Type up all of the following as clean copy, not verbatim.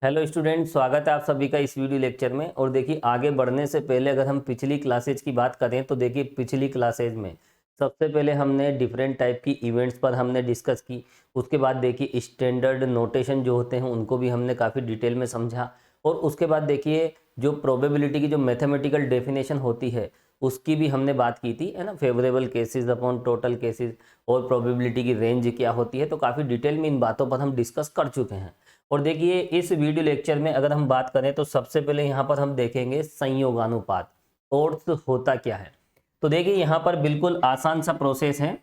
Hello student, स्वागत है आप सभी का इस वीडियो लेक्चर में। और देखिए, आगे बढ़ने से पहले अगर हम पिछली क्लासेज की बात करें तो देखिए, पिछली क्लासेज में सबसे पहले हमने डिफरेंट टाइप की इवेंट्स पर हमने डिस्कस की। उसके बाद देखिए, स्टैंडर्ड नोटेशन जो होते हैं उनको भी हमने काफ़ी डिटेल में समझा। और उसके बाद देखिए, जो प्रोबेबिलिटी की जो मैथमेटिकल डेफिनेशन होती है उसकी भी हमने बात की थी, है ना। Favourable cases upon total cases और प्रोबेबिलिटी की रेंज क्या होती है, तो काफ़ी डिटेल में इन बातों पर हम डिस्कस कर चुके हैं। और देखिए, इस वीडियो लेक्चर में अगर हम बात करें तो सबसे पहले यहाँ पर हम देखेंगे संयोगानुपात। ओट्स होता क्या है। तो देखिए, यहाँ पर बिल्कुल आसान सा प्रोसेस है,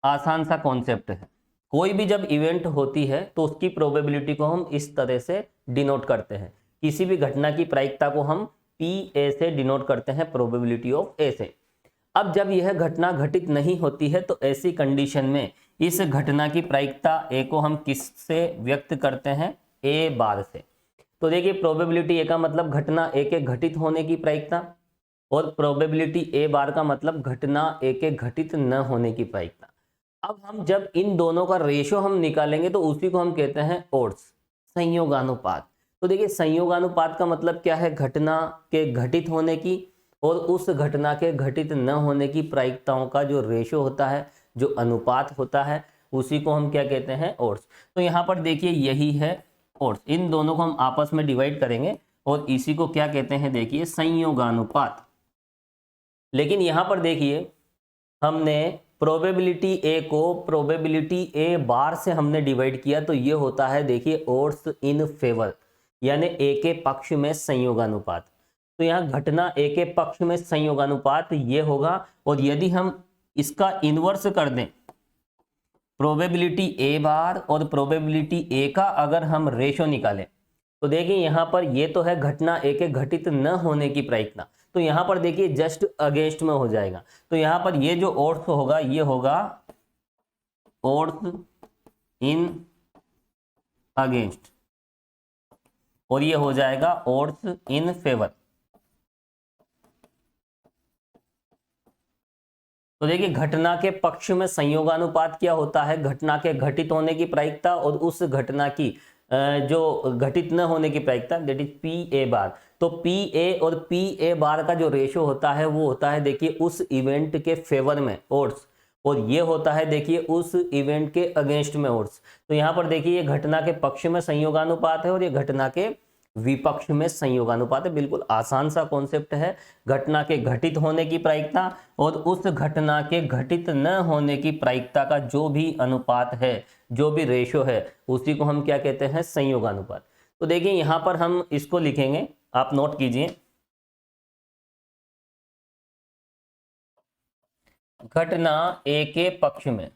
आसान सा कॉन्सेप्ट है। कोई भी जब इवेंट होती है तो उसकी प्रोबेबिलिटी को हम इस तरह से डिनोट करते हैं। किसी भी घटना की प्रायिकता को हम पी ए से डिनोट करते हैं, प्रोबेबिलिटी ऑफ ए से। अब जब यह घटना घटित नहीं होती है तो ऐसी कंडीशन में इस घटना की प्रायिकता ए को हम किससे व्यक्त करते हैं, ए बार से। तो देखिए, प्रोबेबिलिटी ए का मतलब घटना ए के घटित होने की प्रायिकता, और प्रोबेबिलिटी ए बार का मतलब घटना ए के घटित न होने की प्रायिकता। अब हम जब इन दोनों का रेशो हम निकालेंगे तो उसी को हम कहते हैं ओड्स, संयोगानुपात। तो देखिए, संयोगानुपात का मतलब क्या है, घटना के घटित होने की और उस घटना के घटित न होने की प्रायिकताओं का जो रेशो होता है, जो अनुपात होता है, उसी को हम क्या कहते हैं, ओड्स। तो यहाँ पर देखिए, यही है ओड्स। इन दोनों को हम आपस में डिवाइड करेंगे और इसी को क्या कहते हैं, देखिए, संयोगानुपात। लेकिन यहाँ पर देखिए, हमने प्रोबेबिलिटी ए को प्रोबेबिलिटी ए बार से हमने डिवाइड किया, तो ये होता है देखिए ओड्स इन फेवर, यानी ए के पक्ष में संयोगानुपात। तो यहाँ घटना ए के पक्ष में संयोगानुपात ये होगा। और यदि हम इसका इन्वर्स कर दें, प्रोबेबिलिटी ए बार और प्रोबेबिलिटी ए का अगर हम रेशो निकालें, तो देखिए यहाँ पर ये तो है घटना ए के घटित न होने की प्रायिकता, तो यहाँ पर देखिए जस्ट अगेंस्ट में हो जाएगा। तो यहाँ पर ये जो ओड्स होगा ये होगा ओड्स इन अगेंस्ट, और ये हो जाएगा ओड्स इन फेवर। तो देखिए, घटना के पक्ष में संयोगानुपात क्या होता है, घटना के घटित होने की प्रायिकता और उस घटना की जो घटित न होने की प्रायिकता, दैट इज पी ए बार। तो पी ए और पी ए बार का जो रेशो होता है वो होता है देखिए उस इवेंट के फेवर में ओड्स, और ये होता है देखिए उस इवेंट के अगेंस्ट में ओड्स। तो यहाँ पर देखिए, ये घटना के पक्ष में संयोगानुपात है और ये घटना के विपक्ष में संयोगानुपात है। बिल्कुल आसान सा कॉन्सेप्ट है। घटना के घटित होने की प्रायिकता और उस घटना के घटित न होने की प्रायिकता का जो भी अनुपात है, जो भी रेशो है, उसी को हम क्या कहते हैं, संयोगानुपात। तो देखिए, यहां पर हम इसको लिखेंगे, आप नोट कीजिए। घटना ए के पक्ष में,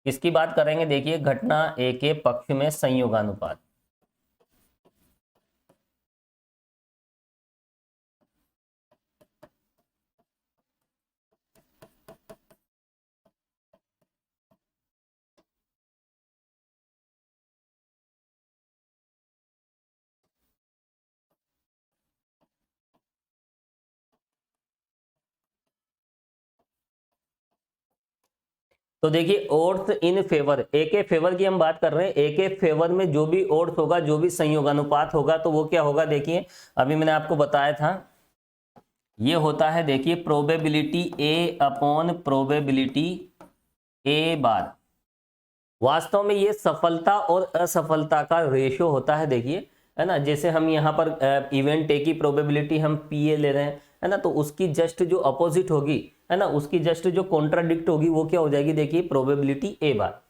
इसकी बात करेंगे, देखिए घटना ए के पक्ष में संयोगानुपात। तो देखिए, ओड्स इन फेवर, ए के फेवर की हम बात कर रहे हैं। ए के फेवर में जो भी ओड्स होगा, जो भी संयोगानुपात होगा, तो वो क्या होगा, देखिए अभी मैंने आपको बताया था, ये होता है देखिए probability A upon probability A bar. वास्तव में ये सफलता और असफलता का रेशियो होता है, देखिए, है ना। जैसे हम यहाँ पर इवेंट ए की प्रोबेबिलिटी हम पी ए ले रहे हैं, है ना, तो उसकी जस्ट जो अपोजिट होगी, है ना, उसकी जस्ट जो कॉन्ट्राडिक्ट होगी वो क्या हो जाएगी, देखिए प्रोबेबिलिटी ए बार।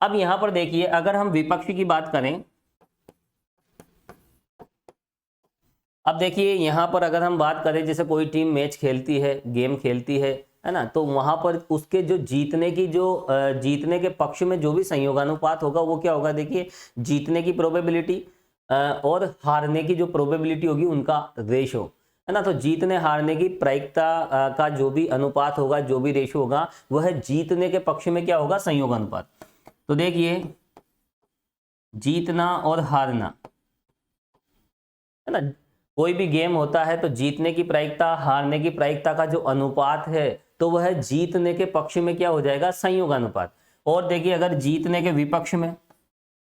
अब यहाँ पर देखिए, अगर हम विपक्ष की बात करें, अब देखिए यहाँ पर अगर हम बात करें, जैसे कोई टीम मैच खेलती है, गेम खेलती है ना, तो वहां पर उसके जो जीतने की जो जीतने के पक्ष में जो भी संयोगानुपात होगा वो क्या होगा, देखिए जीतने की प्रोबेबिलिटी और हारने की जो प्रोबेबिलिटी होगी उनका रेशो, है ना। तो जीतने हारने की प्रायिकता का जो भी अनुपात होगा, जो भी रेशो होगा, वह जीतने के पक्ष में क्या होगा, संयोगानुपात। तो देखिए, जीतना और हारना, है ना, कोई भी गेम होता है तो जीतने की प्रायिकता हारने की प्रायिकता का जो अनुपात है, तो वह जीतने के पक्ष में क्या हो जाएगा, संयोगानुपात। और देखिए, अगर जीतने के विपक्ष में,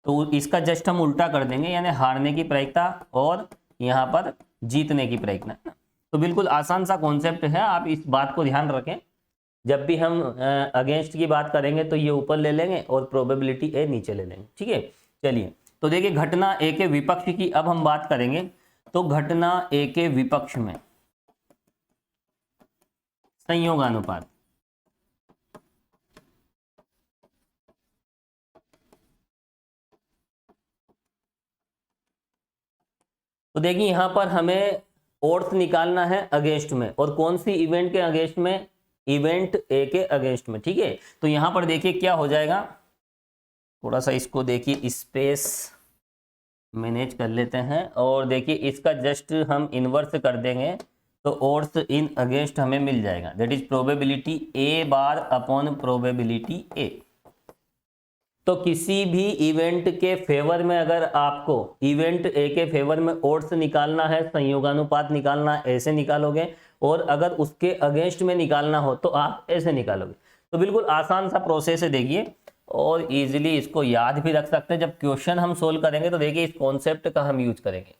तो इसका जस्ट हम उल्टा कर देंगे, यानी हारने की प्रायिकता और यहाँ पर जीतने की प्रायिकता। तो बिल्कुल आसान सा कॉन्सेप्ट है, आप इस बात को ध्यान रखें। जब भी हम अगेंस्ट की बात करेंगे तो ये ऊपर ले लेंगे और प्रोबेबिलिटी ए नीचे ले लेंगे, ठीक है। चलिए, तो देखिए घटना ए के विपक्ष की अब हम बात करेंगे। तो घटना ए के विपक्ष में संयोगानुपात, तो देखिए यहां पर हमें ओड्स निकालना है अगेंस्ट में, और कौन सी इवेंट के अगेंस्ट में, इवेंट ए के अगेंस्ट में, ठीक है। तो यहां पर देखिए क्या हो जाएगा, थोड़ा सा इसको देखिए स्पेस मैनेज कर लेते हैं, और देखिए इसका जस्ट हम इन्वर्स कर देंगे तो ओड्स इन अगेंस्ट हमें मिल जाएगा, that is probability A bar upon probability A. तो किसी भी इवेंट के फेवर में अगर आपको इवेंट ए के फेवर में ओड्स निकालना है, संयोगानुपात निकालना है, ऐसे निकालोगे, और अगर उसके अगेंस्ट में निकालना हो तो आप ऐसे निकालोगे। तो बिल्कुल आसान सा प्रोसेस है देखिए, और इजीली इसको याद भी रख सकते हैं। जब क्वेश्चन हम सोल्व करेंगे तो देखिए इस कॉन्सेप्ट का हम यूज करेंगे।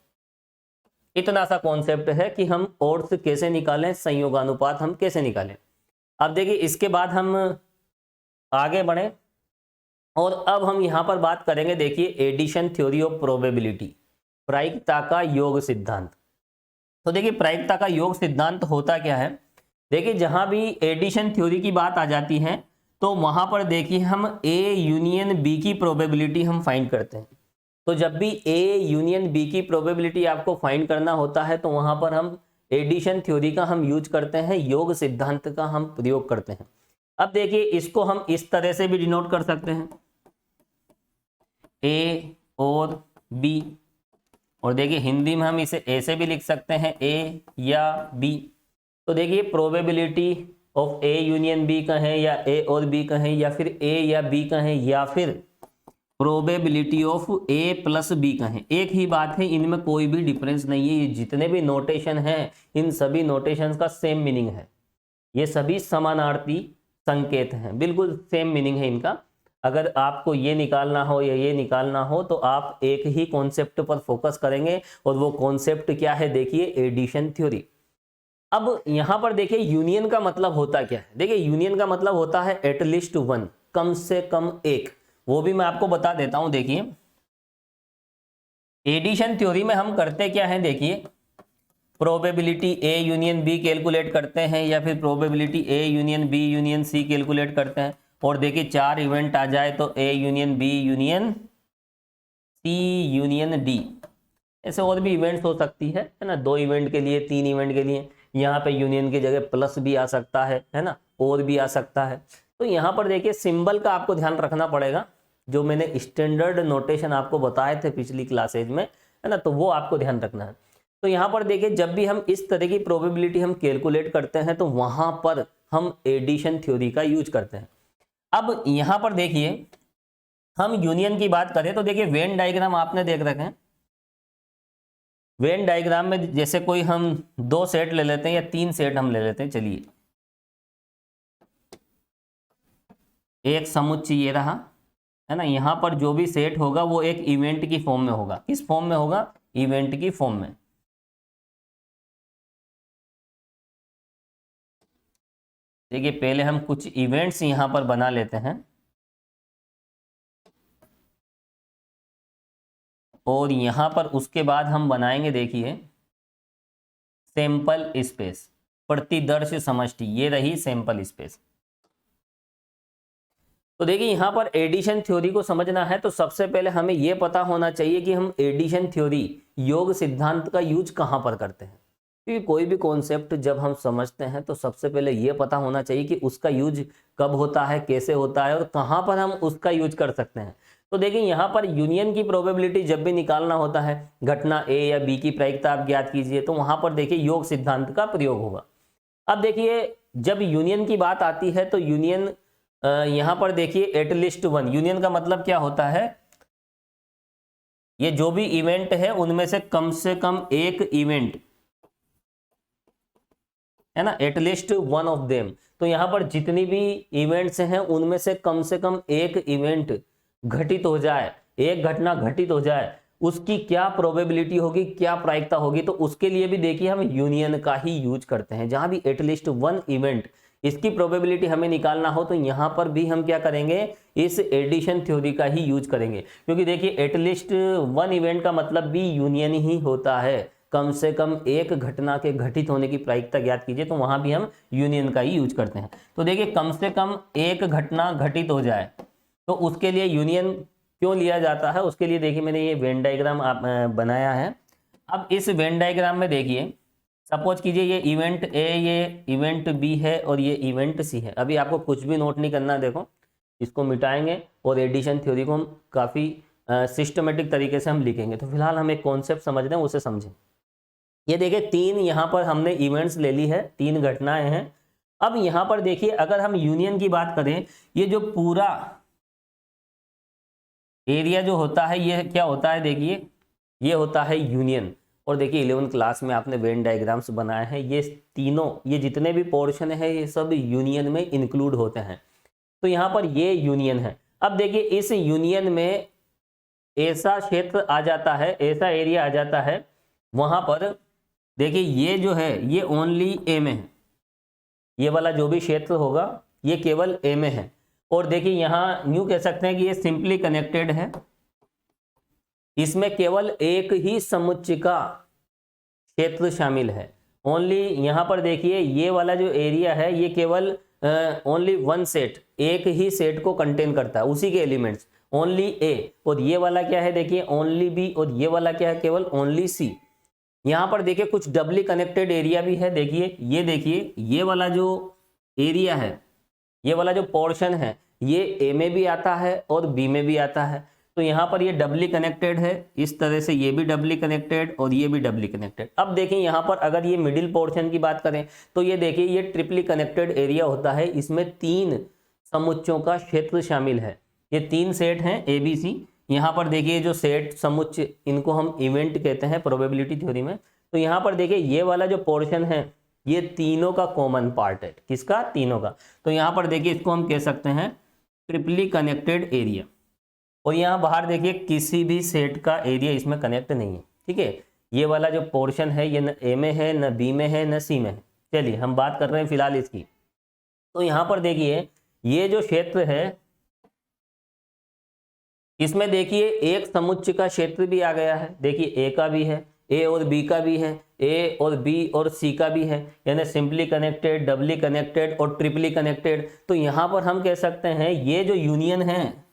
इतना सा कॉन्सेप्ट है कि हम ओड्स कैसे निकालें, संयोगानुपात हम कैसे निकालें। अब देखिए इसके बाद हम आगे बढ़े, और अब हम यहां पर बात करेंगे, देखिए एडिशन थ्योरी ऑफ प्रोबेबिलिटी, प्रायिकता का योग सिद्धांत। तो देखिए प्रायिकता का योग सिद्धांत होता क्या है, देखिए जहां भी एडिशन थ्योरी की बात आ जाती है तो वहां पर देखिए हम ए यूनियन बी की प्रोबेबिलिटी हम फाइंड करते हैं। तो जब भी ए यूनियन बी की प्रोबेबिलिटी आपको फाइंड करना होता है तो वहां पर हम एडिशन थ्योरी का हम यूज करते हैं, योग सिद्धांत का हम प्रयोग करते हैं। अब देखिए इसको हम इस तरह से भी डिनोट कर सकते हैं, ए और बी, और देखिए हिंदी में हम इसे ए से भी लिख सकते हैं, ए या बी। तो देखिए probability of A union B कहें या ए और बी कहें, या फिर ए या बी कहें, या फिर probability of A plus B कहें, एक ही बात है, इनमें कोई भी डिफरेंस नहीं है। ये जितने भी नोटेशन हैं इन सभी नोटेशन का सेम मीनिंग है, ये सभी समानार्थी संकेत हैं, बिल्कुल सेम मीनिंग है इनका। अगर आपको ये निकालना हो या ये निकालना हो तो आप एक ही कॉन्सेप्ट पर फोकस करेंगे, और वो कॉन्सेप्ट क्या है, देखिए एडिशन थ्योरी। अब यहां पर देखिए यूनियन का मतलब होता क्या है, देखिए यूनियन का मतलब होता है एटलीस्ट वन, कम से कम एक, वो भी मैं आपको बता देता हूं। देखिए एडिशन थ्योरी में हम करते क्या है, देखिए probability A union B calculate करते हैं, या फिर probability A union B union C calculate करते हैं, और देखिए 4 इवेंट आ जाए तो A union B union C union D, ऐसे और भी इवेंट्स हो सकती है ना, 2 इवेंट के लिए, 3 इवेंट के लिए, यहाँ पे यूनियन की जगह प्लस भी आ सकता है ना, और भी आ सकता है। तो यहाँ पर देखिए सिंबल का आपको ध्यान रखना पड़ेगा, जो मैंने स्टैंडर्ड नोटेशन आपको बताए थे पिछली क्लासेज में, है ना, तो वो आपको ध्यान रखना है। तो यहाँ पर देखिए जब भी हम इस तरह की प्रोबेबिलिटी हम कैलकुलेट करते हैं तो वहां पर हम एडिशन थ्योरी का यूज करते हैं। अब यहाँ पर देखिए हम यूनियन की बात करें तो देखिए वेन डायग्राम आपने देख रखे हैं। वेन डायग्राम में जैसे कोई हम 2 सेट ले लेते हैं या 3 सेट हम ले लेते हैं, चलिए एक समुच्चय ये रहा, है ना, यहाँ पर जो भी सेट होगा वो एक इवेंट की फॉर्म में होगा। किस फॉर्म में होगा, इवेंट की फॉर्म में। देखिए पहले हम कुछ इवेंट्स यहां पर बना लेते हैं, और यहां पर उसके बाद हम बनाएंगे, देखिए सैंपल स्पेस, प्रतिदर्श समष्टि, ये रही सैंपल स्पेस। तो देखिए यहां पर एडिशन थ्योरी को समझना है तो सबसे पहले हमें यह पता होना चाहिए कि हम एडिशन थ्योरी, योग सिद्धांत का यूज कहां पर करते हैं। क्योंकि कोई भी कॉन्सेप्ट जब हम समझते हैं तो सबसे पहले यह पता होना चाहिए कि उसका यूज कब होता है, कैसे होता है, और कहां पर हम उसका यूज कर सकते हैं। तो देखिए यहाँ पर यूनियन की प्रोबेबिलिटी जब भी निकालना होता है, घटना ए या बी की प्रायिकता आप ज्ञात कीजिए, तो वहां पर देखिए योग सिद्धांत का प्रयोग होगा। अब देखिए जब यूनियन की बात आती है तो यूनियन यहाँ पर देखिए एटलीस्ट वन, यूनियन का मतलब क्या होता है, ये जो भी इवेंट है उनमें से कम एक इवेंट, है ना, एटलीस्ट वन ऑफ देम। तो यहां पर जितनी भी इवेंट्स हैं उनमें से कम एक इवेंट घटित हो जाए, एक घटना घटित हो जाए उसकी क्या प्रोबेबिलिटी होगी, क्या प्रायिकता होगी, तो उसके लिए भी देखिए हम यूनियन का ही यूज करते हैं। जहां भी एटलीस्ट वन इवेंट इसकी प्रोबेबिलिटी हमें निकालना हो तो यहां पर भी हम क्या करेंगे, इस एडिशन थ्योरी का ही यूज करेंगे, क्योंकि देखिए एटलीस्ट वन इवेंट का मतलब भी यूनियन ही होता है। कम से कम एक घटना के घटित होने की प्रायिकता ज्ञात कीजिए, तो वहां भी हम यूनियन का ही यूज करते हैं। तो देखिए कम से कम एक घटना घटित हो जाए तो उसके लिए यूनियन क्यों लिया जाता है, उसके लिए देखिए मैंने ये वेन डायग्राम बनाया है। अब इस वेन डायग्राम में देखिए सपोज कीजिए ये इवेंट ए, ये इवेंट बी है और ये इवेंट सी है। अभी आपको कुछ भी नोट नहीं करना, देखो इसको मिटाएंगे और एडिशन थ्योरी को हम काफ़ी सिस्टमेटिक तरीके से हम लिखेंगे। तो फिलहाल हम एक कॉन्सेप्ट समझ रहे हैं, उसे समझें। ये देखिए तीन यहाँ पर हमने इवेंट्स ले ली है, तीन घटनाएं हैं। अब यहाँ पर देखिए अगर हम यूनियन की बात करें, ये जो पूरा एरिया जो होता है ये क्या होता है, देखिए ये होता है यूनियन। और देखिए 11th क्लास में आपने वेन डायग्राम्स बनाए हैं, ये तीनों ये जितने भी पोर्शन है ये सब यूनियन में इंक्लूड होते हैं। तो यहाँ पर ये यूनियन है। अब देखिए इस यूनियन में ऐसा क्षेत्र आ जाता है, ऐसा एरिया आ जाता है, वहां पर देखिए ये जो है ये ओनली ए में है, ये वाला जो भी क्षेत्र होगा ये केवल ए में है। और देखिए यहाँ यूं कह सकते हैं कि ये सिंपली कनेक्टेड है, इसमें केवल एक ही समुच्चयिका क्षेत्र शामिल है। ओनली यहाँ पर देखिए ये वाला जो एरिया है ये केवल ओनली वन सेट, एक ही सेट को कंटेन करता है, उसी के एलिमेंट्स ओनली ए। और ये वाला क्या है देखिए ओनली बी, और ये वाला क्या है केवल ओनली सी। यहाँ पर देखिए कुछ डबली कनेक्टेड एरिया भी है। देखिए ये वाला जो एरिया है, ये वाला जो पोर्शन है ये ए में भी आता है और बी में भी आता है। तो यहाँ पर ये डबली कनेक्टेड है, इस तरह से ये भी डबली कनेक्टेड और ये भी डबली कनेक्टेड। अब देखिए यहाँ पर अगर ये मिडिल पोर्शन की बात करें तो ये देखिए ये ट्रिपली कनेक्टेड एरिया होता है, इसमें तीन समुच्चयों का क्षेत्र शामिल है। ये तीन सेट हैं ए बी सी। यहाँ पर देखिए जो सेट समुच्चय इनको हम इवेंट कहते हैं प्रोबेबिलिटी थ्योरी में। तो यहाँ पर देखिए ये वाला जो पोर्शन है ये तीनों का कॉमन पार्ट है, किसका, तीनों का। तो यहाँ पर देखिए इसको हम कह सकते हैं ट्रिपली कनेक्टेड एरिया। और यहाँ बाहर देखिए किसी भी सेट का एरिया इसमें कनेक्ट नहीं है, ठीक है। ये वाला जो पोर्शन है ये न ए में है, न बी में है, न सी में है। चलिए हम बात कर रहे हैं फिलहाल इसकी। तो यहाँ पर देखिए ये जो क्षेत्र है इसमें देखिए एक समुच्चय का क्षेत्र भी आ गया है। देखिए ए का भी है, ए और बी का भी है, ए और बी और सी का भी है, यानी सिंपली कनेक्टेड, डबली कनेक्टेड और ट्रिपली कनेक्टेड। तो यहाँ पर हम कह सकते हैं ये जो यूनियन है,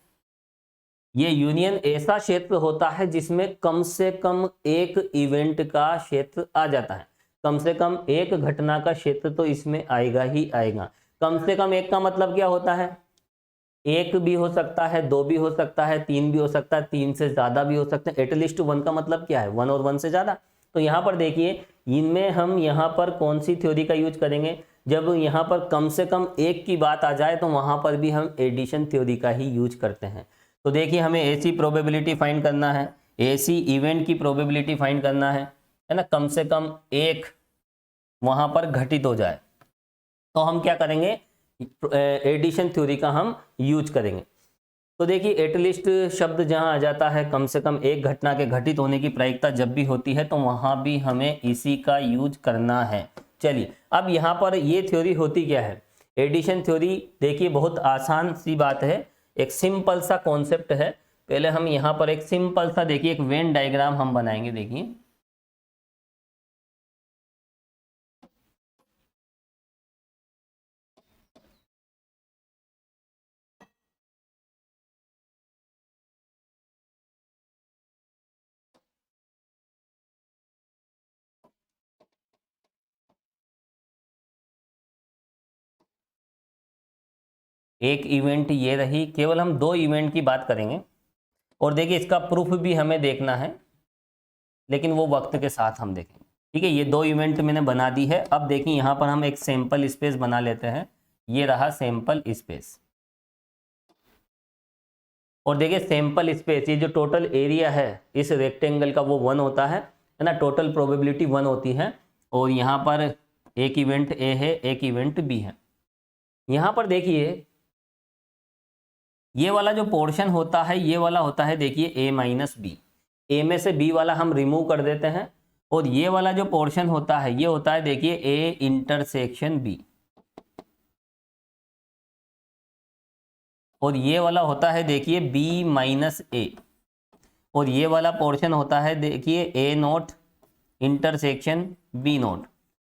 ये यूनियन ऐसा क्षेत्र होता है जिसमें कम से कम एक इवेंट का क्षेत्र आ जाता है। कम से कम एक घटना का क्षेत्र तो इसमें आएगा ही आएगा। कम से कम एक का मतलब क्या होता है, एक भी हो सकता है, दो भी हो सकता है, तीन भी हो सकता है, तीन से ज्यादा भी हो सकते हैं। एटलीस्ट वन का मतलब क्या है, वन और वन से ज्यादा। तो यहाँ पर देखिए इनमें हम यहाँ पर कौन सी थ्योरी का यूज करेंगे, जब यहाँ पर कम से कम एक की बात आ जाए तो वहां पर भी हम एडिशन थ्योरी का ही यूज करते हैं। तो देखिए हमें ऐसी प्रोबेबिलिटी फाइंड करना है, ऐसी इवेंट की प्रोबेबिलिटी फाइंड करना है ना, कम से कम एक वहां पर घटित हो जाए। तो हम क्या करेंगे, एडिशन थ्योरी का हम यूज करेंगे। तो देखिए एटलीस्ट शब्द जहां आ जाता है, कम से कम एक घटना के घटित होने की प्रायिकता जब भी होती है तो वहां भी हमें इसी का यूज करना है। चलिए अब यहाँ पर ये थ्योरी होती क्या है, एडिशन थ्योरी। देखिए बहुत आसान सी बात है, एक सिंपल सा कॉन्सेप्ट है। पहले हम यहाँ पर एक सिंपल सा देखिए एक वेन डायग्राम हम बनाएंगे। देखिए एक इवेंट ये रही, केवल हम दो इवेंट की बात करेंगे। और देखिए इसका प्रूफ भी हमें देखना है, लेकिन वो वक्त के साथ हम देखेंगे, ठीक है। ये दो इवेंट मैंने बना दी है। अब देखिए यहाँ पर हम एक सैंपल स्पेस बना लेते हैं, ये रहा सैंपल स्पेस। और देखिए सैंपल स्पेस, ये जो टोटल एरिया है इस रेक्टेंगल का वो 1 होता है ना, टोटल प्रोबेबिलिटी 1 होती है। और यहाँ पर एक इवेंट ए है, एक इवेंट बी है। यहाँ पर देखिए ये वाला जो पोर्शन होता है ये वाला होता है देखिए a माइनस बी, ए में से b वाला हम रिमूव कर देते हैं, और ये वाला जो पोर्शन होता है ये होता है देखिए a इंटरसेक्शन b, और ये वाला होता है देखिए b माइनस ए, और ये वाला पोर्शन होता है देखिए a note intersection b note.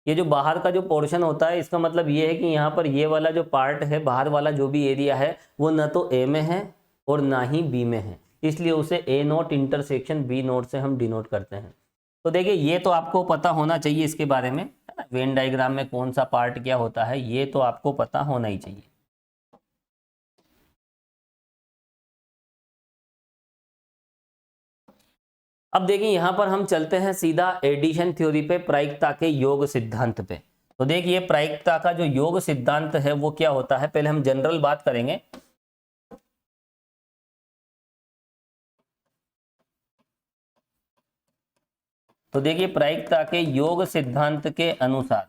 ये जो बाहर का जो पोर्शन होता है इसका मतलब ये है कि यहाँ पर ये वाला जो पार्ट है बाहर वाला जो भी एरिया है वो न तो a में है और ना ही b में है, इसलिए उसे a note intersection b note से हम डिनोट करते हैं। तो देखिए ये तो आपको पता होना चाहिए इसके बारे में, है ना, वेन डायग्राम में कौन सा पार्ट क्या होता है ये तो आपको पता होना ही चाहिए। अब देखिए यहाँ पर हम चलते हैं सीधा एडिशन थ्योरी पे, प्रायिकता के योग सिद्धांत पे। तो देखिए प्रायिकता का जो योग सिद्धांत है वो क्या होता है, पहले हम जनरल बात करेंगे। तो देखिए प्रायिकता के योग सिद्धांत के अनुसार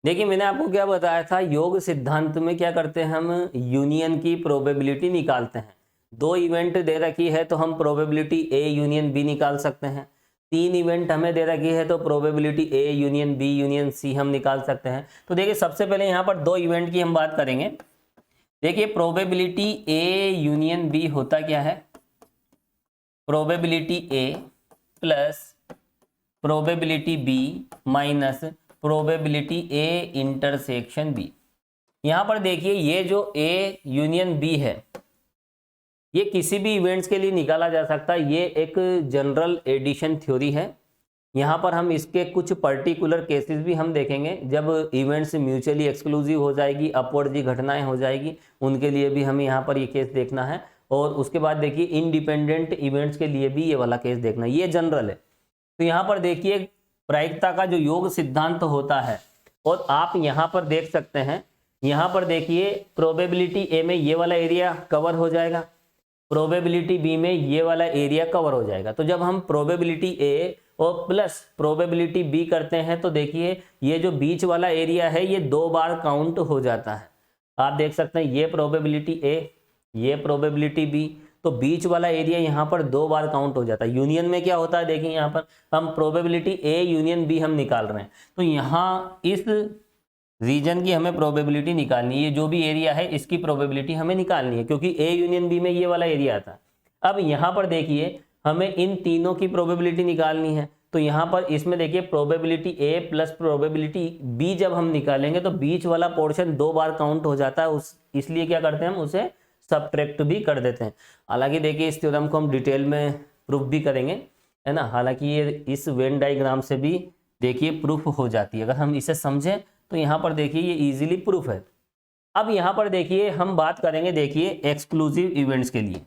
देखिए मैंने आपको क्या बताया था, योग सिद्धांत में क्या करते हैं हम यूनियन की प्रोबेबिलिटी निकालते हैं। दो इवेंट दे रखी है तो हम प्रोबेबिलिटी ए यूनियन बी निकाल सकते हैं। तीन इवेंट हमें दे रखी है तो probability A union B union C हम निकाल सकते हैं। तो देखिए सबसे पहले यहाँ पर दो इवेंट की हम बात करेंगे। देखिए प्रोबेबिलिटी ए यूनियन बी होता क्या है, probability A plus probability B minus probability A intersection B. यहाँ पर देखिए ये जो ए यूनियन बी है ये किसी भी इवेंट्स के लिए निकाला जा सकता है, ये एक जनरल एडिशन थ्योरी है। यहाँ पर हम इसके कुछ पर्टिकुलर केसेस भी हम देखेंगे, जब इवेंट्स म्यूचुअली एक्सक्लूसिव हो जाएगी, अपवर्ड जी घटनाएं हो जाएगी, उनके लिए भी हमें यहाँ पर ये केस देखना है। और उसके बाद देखिए इंडिपेंडेंट इवेंट्स के लिए भी ये वाला केस देखना है, ये जनरल है। तो यहाँ पर देखिए प्रायिकता का जो योग सिद्धांत होता है, और आप यहाँ पर देख सकते हैं, यहाँ पर देखिए प्रोबेबिलिटी ए में ये वाला एरिया कवर हो जाएगा, प्रोबेबिलिटी बी में ये वाला एरिया कवर हो जाएगा। तो जब हम प्रोबेबिलिटी ए और प्लस प्रोबेबिलिटी बी करते हैं तो देखिए ये जो बीच वाला एरिया है ये दो बार काउंट हो जाता है। आप देख सकते हैं ये प्रोबेबिलिटी ए, ये प्रोबेबिलिटी बी, तो बीच वाला एरिया यहाँ पर दो बार काउंट हो जाता है। यूनियन में क्या होता है देखिए यहाँ पर हम प्रोबेबिलिटी ए यूनियन बी हम निकाल रहे हैं, तो यहाँ इस रीजन की हमें प्रोबेबिलिटी निकालनी है, ये जो भी एरिया है इसकी प्रोबेबिलिटी हमें निकालनी है, क्योंकि ए यूनियन बी में ये वाला एरिया आता है। अब यहाँ पर देखिए हमें इन तीनों की प्रोबेबिलिटी निकालनी है, तो यहाँ पर इसमें देखिए probability A plus probability B जब हम निकालेंगे तो बीच वाला पोर्शन दो बार काउंट हो जाता है, इसलिए क्या करते हैं हम उसे सब्ट्रैक्ट भी कर देते हैं। हालांकि देखिए इस थ्योरम को हम डिटेल में प्रूफ भी करेंगे, है ना, हालांकि ये इस वेन डायग्राम से भी देखिए प्रूफ हो जाती है। अगर हम इसे समझें तो यहाँ पर देखिए ये इजीली प्रूफ है। अब यहाँ पर देखिए हम बात करेंगे देखिए एक्सक्लूसिव इवेंट्स के लिए।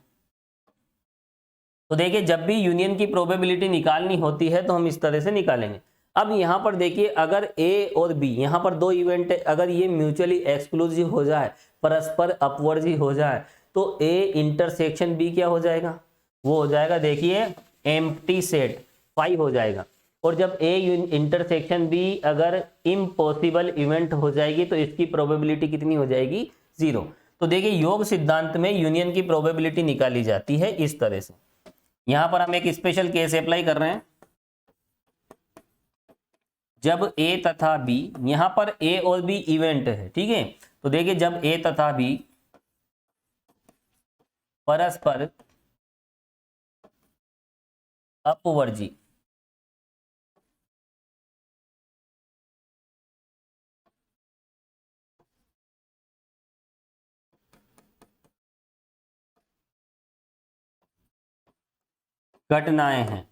तो देखिए जब भी यूनियन की प्रोबेबिलिटी निकालनी होती है तो हम इस तरह से निकालेंगे। अब यहाँ पर देखिए अगर ए और बी, यहाँ पर दो इवेंट है, अगर ये म्यूचुअली एक्सक्लूसिव हो जाए, परस्पर अपवर्जी हो जाए, तो ए इंटरसेक्शन बी क्या हो जाएगा, वो हो जाएगा देखिए एम्प्टी सेट 5 हो जाएगा। और जब ए इंटरसेक्शन बी अगर इम्पॉसिबल इवेंट हो जाएगी तो इसकी प्रोबेबिलिटी कितनी हो जाएगी, 0। तो देखिए योग सिद्धांत में यूनियन की प्रोबेबिलिटी निकाली जाती है इस तरह से। यहां पर हम एक स्पेशल केस अप्लाई कर रहे हैं, जब ए तथा बी, यहां पर ए और बी इवेंट है, ठीक है। तो देखिए जब ए तथा बी परस्पर अपवर्जी घटनाएं हैं,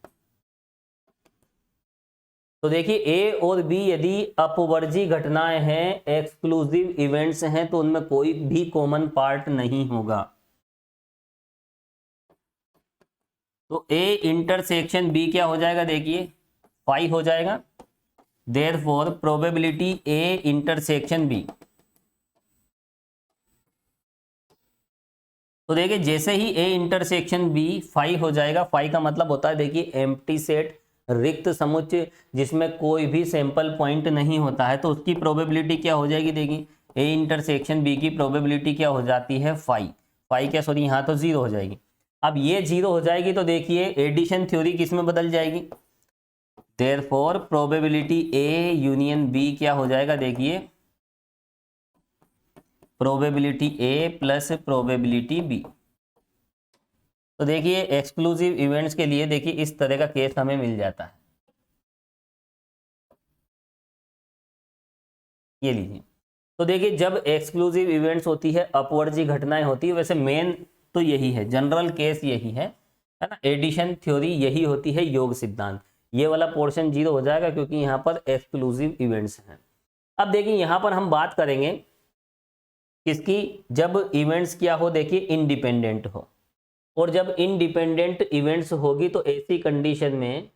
तो देखिए ए और बी यदि अपवर्जी घटनाएं हैं, एक्सक्लूसिव इवेंट्स हैं, तो उनमें कोई भी कॉमन पार्ट नहीं होगा। तो ए इंटरसेक्शन बी क्या हो जाएगा देखिए 5 हो जाएगा। Therefore probability A intersection B, तो देखिए जैसे ही ए इंटरसेक्शन बी फाई हो जाएगा, फाई का मतलब होता है देखिए एम्प्टी सेट, रिक्त समुच्चय जिसमें कोई भी सैंपल पॉइंट नहीं होता है, तो उसकी प्रोबेबिलिटी क्या हो जाएगी, देखिए ए इंटरसेक्शन बी की प्रोबेबिलिटी क्या हो जाती है, फाई, फाई क्या सॉरी यहाँ तो जीरो हो जाएगी। अब ये जीरो हो जाएगी तो देखिए एडिशन थ्योरी किस में बदल जाएगी, therefore probability A union B क्या हो जाएगा, देखिए probability A plus probability B. तो देखिए एक्सक्लूसिव इवेंट्स के लिए देखिए इस तरह का केस हमें मिल जाता है, ये लीजिए। तो देखिए जब एक्सक्लूसिव इवेंट्स होती है, अपवर्जी घटनाएं होती है, वैसे मेन तो यही है, जनरल केस यही है ना, एडिशन थ्योरी यही होती है, योग सिद्धांत। ये वाला पोर्शन जीरो हो जाएगा क्योंकि यहाँ पर एक्सक्लूसिव इवेंट्स हैं। अब देखिए यहाँ पर हम बात करेंगे किसकी, जब इवेंट्स क्या हो, देखिए इंडिपेंडेंट हो, और जब इंडिपेंडेंट इवेंट्स होगी तो ऐसी कंडीशन में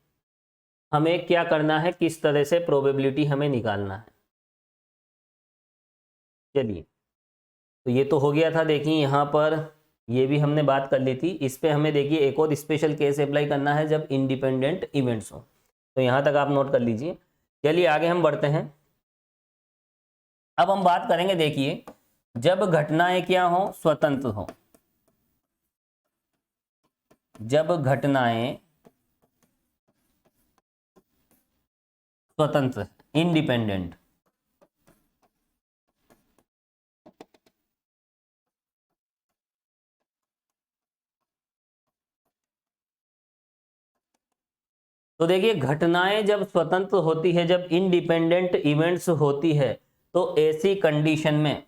हमें क्या करना है, किस तरह से प्रोबेबिलिटी हमें निकालना है। चलिए तो ये तो हो गया था, देखिए यहाँ पर ये भी हमने बात कर ली थी। इस पे हमें देखिए एक और स्पेशल केस अप्लाई करना है जब इंडिपेंडेंट इवेंट्स हो, तो यहाँ तक आप नोट कर लीजिए। चलिए आगे हम बढ़ते हैं। अब हम बात करेंगे देखिए जब घटनाएं क्या हो, स्वतंत्र हो, जब घटनाएं स्वतंत्र इंडिपेंडेंट, तो देखिए घटनाएं जब स्वतंत्र होती है, जब इंडिपेंडेंट इवेंट्स होती है, तो ऐसी कंडीशन में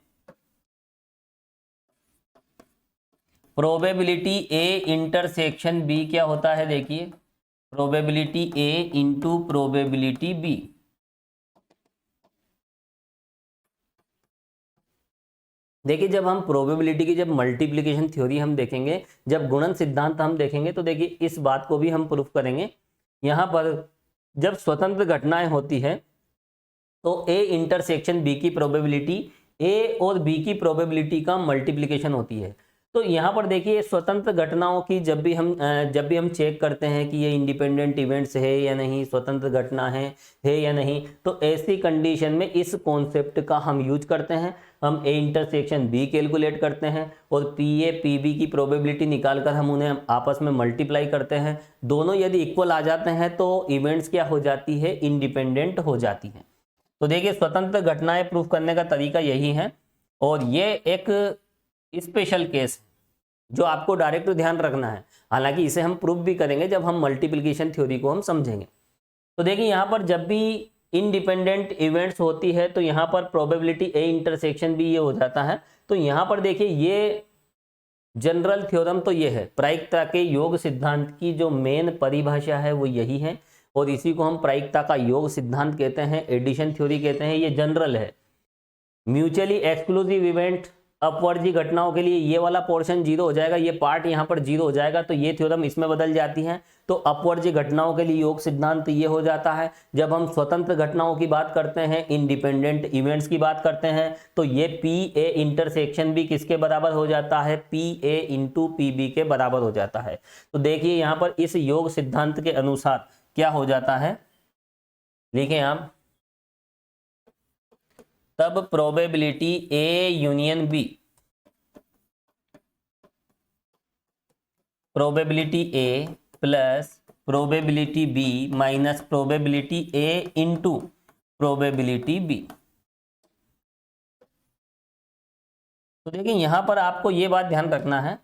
प्रोबेबिलिटी ए इंटरसेक्शन बी क्या होता है, देखिए probability A into probability B. देखिए जब हम प्रोबेबिलिटी की जब मल्टीप्लिकेशन थ्योरी हम देखेंगे, जब गुणन सिद्धांत हम देखेंगे, तो देखिए इस बात को भी हम प्रूफ करेंगे। यहाँ पर जब स्वतंत्र घटनाएं होती है तो ए इंटरसेक्शन बी की प्रोबेबिलिटी ए और बी की प्रोबेबिलिटी का मल्टीप्लिकेशन होती है। तो यहाँ पर देखिए स्वतंत्र घटनाओं की जब भी हम चेक करते हैं कि ये इंडिपेंडेंट इवेंट्स है या नहीं, स्वतंत्र घटना है या नहीं, तो ऐसी कंडीशन में इस कॉन्सेप्ट का हम यूज करते हैं। हम ए इंटरसेक्शन बी कैलकुलेट करते हैं और पी ए पी बी की प्रोबेबिलिटी निकालकर हम उन्हें आपस में मल्टीप्लाई करते हैं। दोनों यदि इक्वल आ जाते हैं तो इवेंट्स क्या हो जाती है, इंडिपेंडेंट हो जाती हैं। तो देखिए स्वतंत्र घटनाएं प्रूफ करने का तरीका यही है, और ये एक स्पेशल केस है जो आपको डायरेक्ट ध्यान रखना है। हालांकि इसे हम प्रूफ भी करेंगे जब हम मल्टीप्लिकेशन थ्योरी को हम समझेंगे। तो देखिए यहाँ पर जब भी इंडिपेंडेंट इवेंट्स होती है तो यहाँ पर प्रोबेबिलिटी ए इंटरसेक्शन भी ये हो जाता है। तो यहाँ पर देखिए ये जनरल थ्योरम तो ये है, प्रायिकता के योग सिद्धांत की जो मेन परिभाषा है वो यही है, और इसी को हम प्रायिकता का योग सिद्धांत कहते हैं, एडिशन थ्योरी कहते हैं। ये जनरल है। म्यूचुअली एक्सक्लूसिव इवेंट अपवर्जी घटनाओं के लिए ये वाला पोर्शन जीरो हो जाएगा, ये पार्ट यहाँ पर जीरो हो जाएगा, तो ये थ्योरम इसमें बदल जाती है। तो अपवर्जी घटनाओं के लिए योग सिद्धांत ये हो जाता है। जब हम स्वतंत्र घटनाओं की बात करते हैं, इंडिपेंडेंट इवेंट्स की बात करते हैं, तो ये पी ए इंटरसेक्शन भी किसके बराबर हो जाता है, P A into P B के बराबर हो जाता है। तो देखिए यहाँ पर इस योग सिद्धांत के अनुसार क्या हो जाता है, लिखें आप, तब probability A union B, probability A plus probability B minus probability A into probability B. तो देखिए यहां पर आपको ये बात ध्यान रखना है,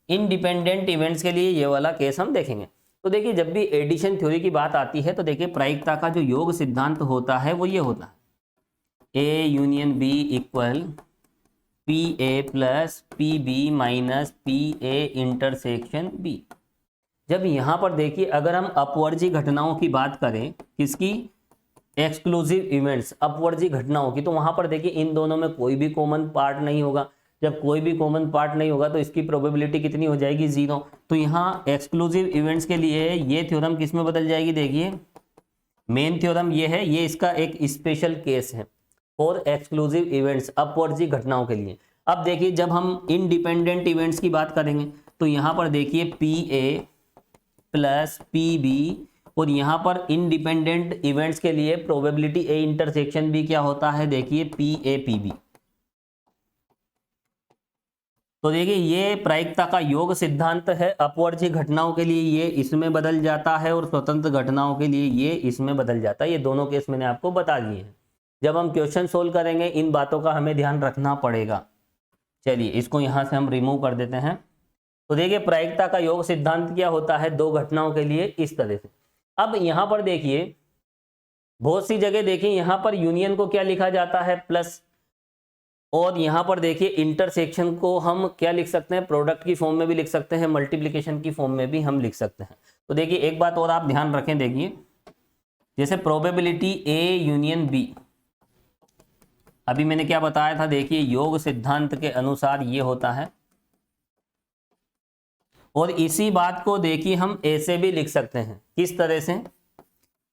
इंडिपेंडेंट इवेंट्स के लिए ये वाला केस हम देखेंगे। तो देखिए जब भी एडिशन थ्योरी की बात आती है तो देखिए प्रायिकता का जो योग सिद्धांत होता है वो ये होता है, A union B equal P A plus P B minus P A intersection B. जब यहाँ पर देखिए अगर हम अपवर्जी घटनाओं की बात करें, किसकी, एक्सक्लूसिव इवेंट्स अपवर्जी घटनाओं की, तो वहाँ पर देखिए इन दोनों में कोई भी कॉमन पार्ट नहीं होगा। जब कोई भी कॉमन पार्ट नहीं होगा तो इसकी प्रोबेबिलिटी कितनी हो जाएगी, जीरो। तो यहाँ एक्सक्लूसिव इवेंट्स के लिए ये थ्योरम किस में बदल जाएगी, देखिए मेन थ्योरम ये है, ये इसका एक स्पेशल केस है फॉर एक्सक्लूसिव इवेंट्स अपवर्जी घटनाओं के लिए। अब देखिए जब हम इंडिपेंडेंट इवेंट्स की बात करेंगे तो यहाँ पर देखिए PA प्लस PB, और यहाँ पर इंडिपेंडेंट इवेंट्स के लिए प्रोबेबिलिटी A इंटरसेक्शन भी क्या होता है, देखिए PA PB। तो देखिए ये प्रायिकता का योग सिद्धांत है। अपवर्ती घटनाओं के लिए ये इसमें बदल जाता है और स्वतंत्र घटनाओं के लिए ये इसमें बदल जाता है। ये दोनों केस मैंने आपको बता दिए हैं। जब हम क्वेश्चन सोल्व करेंगे इन बातों का हमें ध्यान रखना पड़ेगा। चलिए इसको यहाँ से हम रिमूव कर देते हैं। तो देखिए प्रायिकता का योग सिद्धांत क्या होता है दो घटनाओं के लिए, इस तरह से। अब यहाँ पर देखिए बहुत सी जगह देखिए यहाँ पर यूनियन को क्या लिखा जाता है, प्लस, और यहाँ पर देखिए इंटरसेक्शन को हम क्या लिख सकते हैं, प्रोडक्ट की फॉर्म में भी लिख सकते हैं, मल्टीप्लिकेशन की फॉर्म में भी हम लिख सकते हैं। तो देखिए एक बात और आप ध्यान रखें, देखिए जैसे प्रोबेबिलिटी A यूनियन B, अभी मैंने क्या बताया था, देखिए योग सिद्धांत के अनुसार ये होता है। और इसी बात को देखिए हम A से भी लिख सकते हैं, किस तरह से,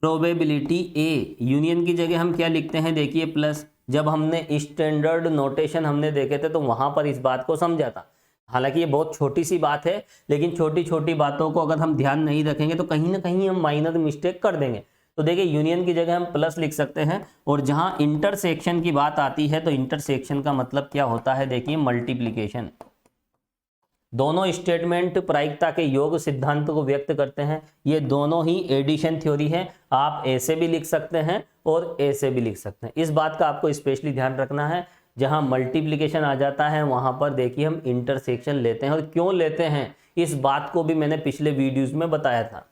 प्रोबेबिलिटी A यूनियन की जगह हम क्या लिखते हैं, देखिए प्लस। जब हमने स्टैंडर्ड नोटेशन हमने देखे थे तो वहां पर इस बात को समझा था। हालांकि ये बहुत छोटी सी बात है, लेकिन छोटी छोटी बातों को अगर हम ध्यान नहीं रखेंगे तो कहीं ना कहीं हम माइनर मिस्टेक कर देंगे। तो देखिए यूनियन की जगह हम प्लस लिख सकते हैं, और जहां इंटरसेक्शन की बात आती है तो इंटरसेक्शन का मतलब क्या होता है, देखिए मल्टीप्लिकेशन। दोनों स्टेटमेंट प्रायिकता के योग सिद्धांत को व्यक्त करते हैं। ये दोनों ही एडिशन थ्योरी है। आप A से भी लिख सकते हैं और A से भी लिख सकते हैं। इस बात का आपको स्पेशली ध्यान रखना है। जहां मल्टीप्लिकेशन आ जाता है वहां पर देखिए हम इंटरसेक्शन लेते हैं, और क्यों लेते हैं इस बात को भी मैंने पिछले वीडियोज में बताया था।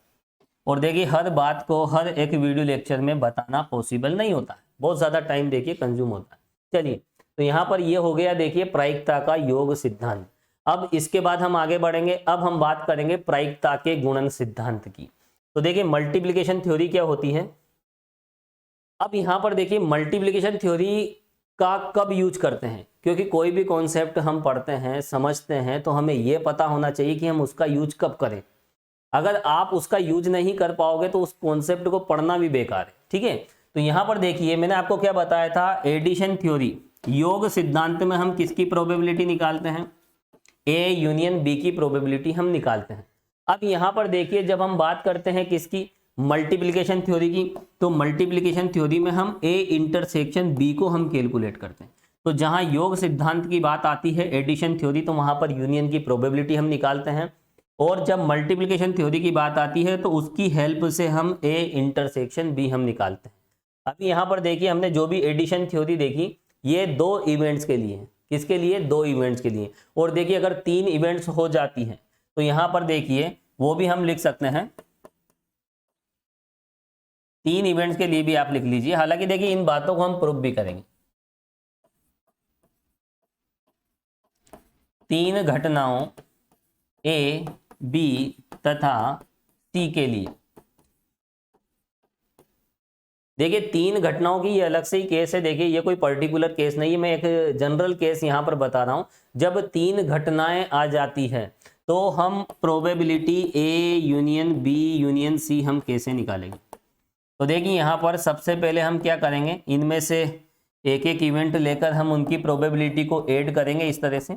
और देखिए हर बात को हर एक वीडियो लेक्चर में बताना पॉसिबल नहीं होता है, बहुत ज़्यादा टाइम देखिए कंज्यूम होता है। चलिए तो यहाँ पर ये हो गया देखिए प्रायिकता का योग सिद्धांत। अब इसके बाद हम आगे बढ़ेंगे। अब हम बात करेंगे प्रायिकता के गुणन सिद्धांत की। तो देखिए मल्टीप्लिकेशन थ्योरी क्या होती है। अब यहाँ पर देखिए मल्टीप्लिकेशन थ्योरी का कब यूज करते हैं, क्योंकि कोई भी कॉन्सेप्ट हम पढ़ते हैं समझते हैं तो हमें यह पता होना चाहिए कि हम उसका यूज कब करें। अगर आप उसका यूज नहीं कर पाओगे तो उस कॉन्सेप्ट को पढ़ना भी बेकार है, ठीक है। तो यहाँ पर देखिए मैंने आपको क्या बताया था, एडिशन थ्योरी योग सिद्धांत में हम किसकी प्रोबेबिलिटी निकालते हैं, A यूनियन B की प्रोबेबिलिटी हम निकालते हैं। अब यहाँ पर देखिए जब हम बात करते हैं किसकी, मल्टीप्लिकेशन थ्योरी की, तो मल्टीप्लिकेशन थ्योरी में हम A इंटरसेक्शन B को हम कैलकुलेट करते हैं। तो जहाँ योग सिद्धांत की बात आती है एडिशन थ्योरी, तो वहाँ पर यूनियन की प्रोबेबिलिटी हम निकालते हैं। और जब मल्टीप्लिकेशन थ्योरी की बात आती है तो उसकी हेल्प से हम A इंटरसेक्शन B हम निकालते हैं। अभी यहाँ पर देखिए हमने जो भी एडिशन थ्योरी देखी ये दो इवेंट्स के लिए, किसके लिए, दो इवेंट्स के लिए। और देखिए अगर तीन इवेंट्स हो जाती हैं तो यहाँ पर देखिए वो भी हम लिख सकते हैं, तीन इवेंट्स के लिए भी आप लिख लीजिए। हालांकि देखिए इन बातों को हम प्रूफ भी करेंगे। तीन घटनाओं A, B तथा C के लिए, देखिए तीन घटनाओं की ये अलग से ही केस है। देखिए ये कोई पर्टिकुलर केस नहीं है, मैं एक जनरल केस यहाँ पर बता रहा हूँ। जब तीन घटनाएं आ जाती है तो हम probability A union B union C हम कैसे निकालेंगे। तो देखिए यहाँ पर सबसे पहले हम क्या करेंगे, इनमें से एक एक इवेंट लेकर हम उनकी प्रोबेबिलिटी को ऐड करेंगे इस तरह से।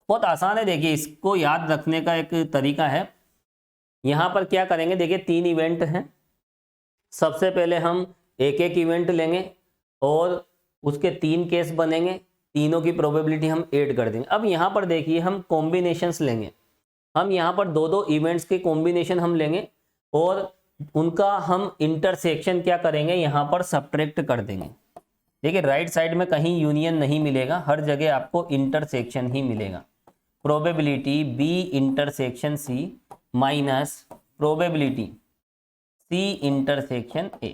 बहुत आसान है, देखिए इसको याद रखने का एक तरीका है। यहाँ पर क्या करेंगे, देखिए तीन इवेंट हैं, सबसे पहले हम एक एक इवेंट लेंगे और उसके तीन केस बनेंगे, तीनों की प्रोबेबिलिटी हम ऐड कर देंगे। अब यहाँ पर देखिए हम कॉम्बिनेशंस लेंगे, हम यहाँ पर दो दो इवेंट्स के कॉम्बिनेशन हम लेंगे और उनका हम इंटरसेक्शन क्या करेंगे, यहाँ पर सब्ट्रैक्ट कर देंगे। देखिए राइट साइड में कहीं यूनियन नहीं मिलेगा, हर जगह आपको इंटरसेक्शन ही मिलेगा। Probability B intersection C minus probability C intersection A।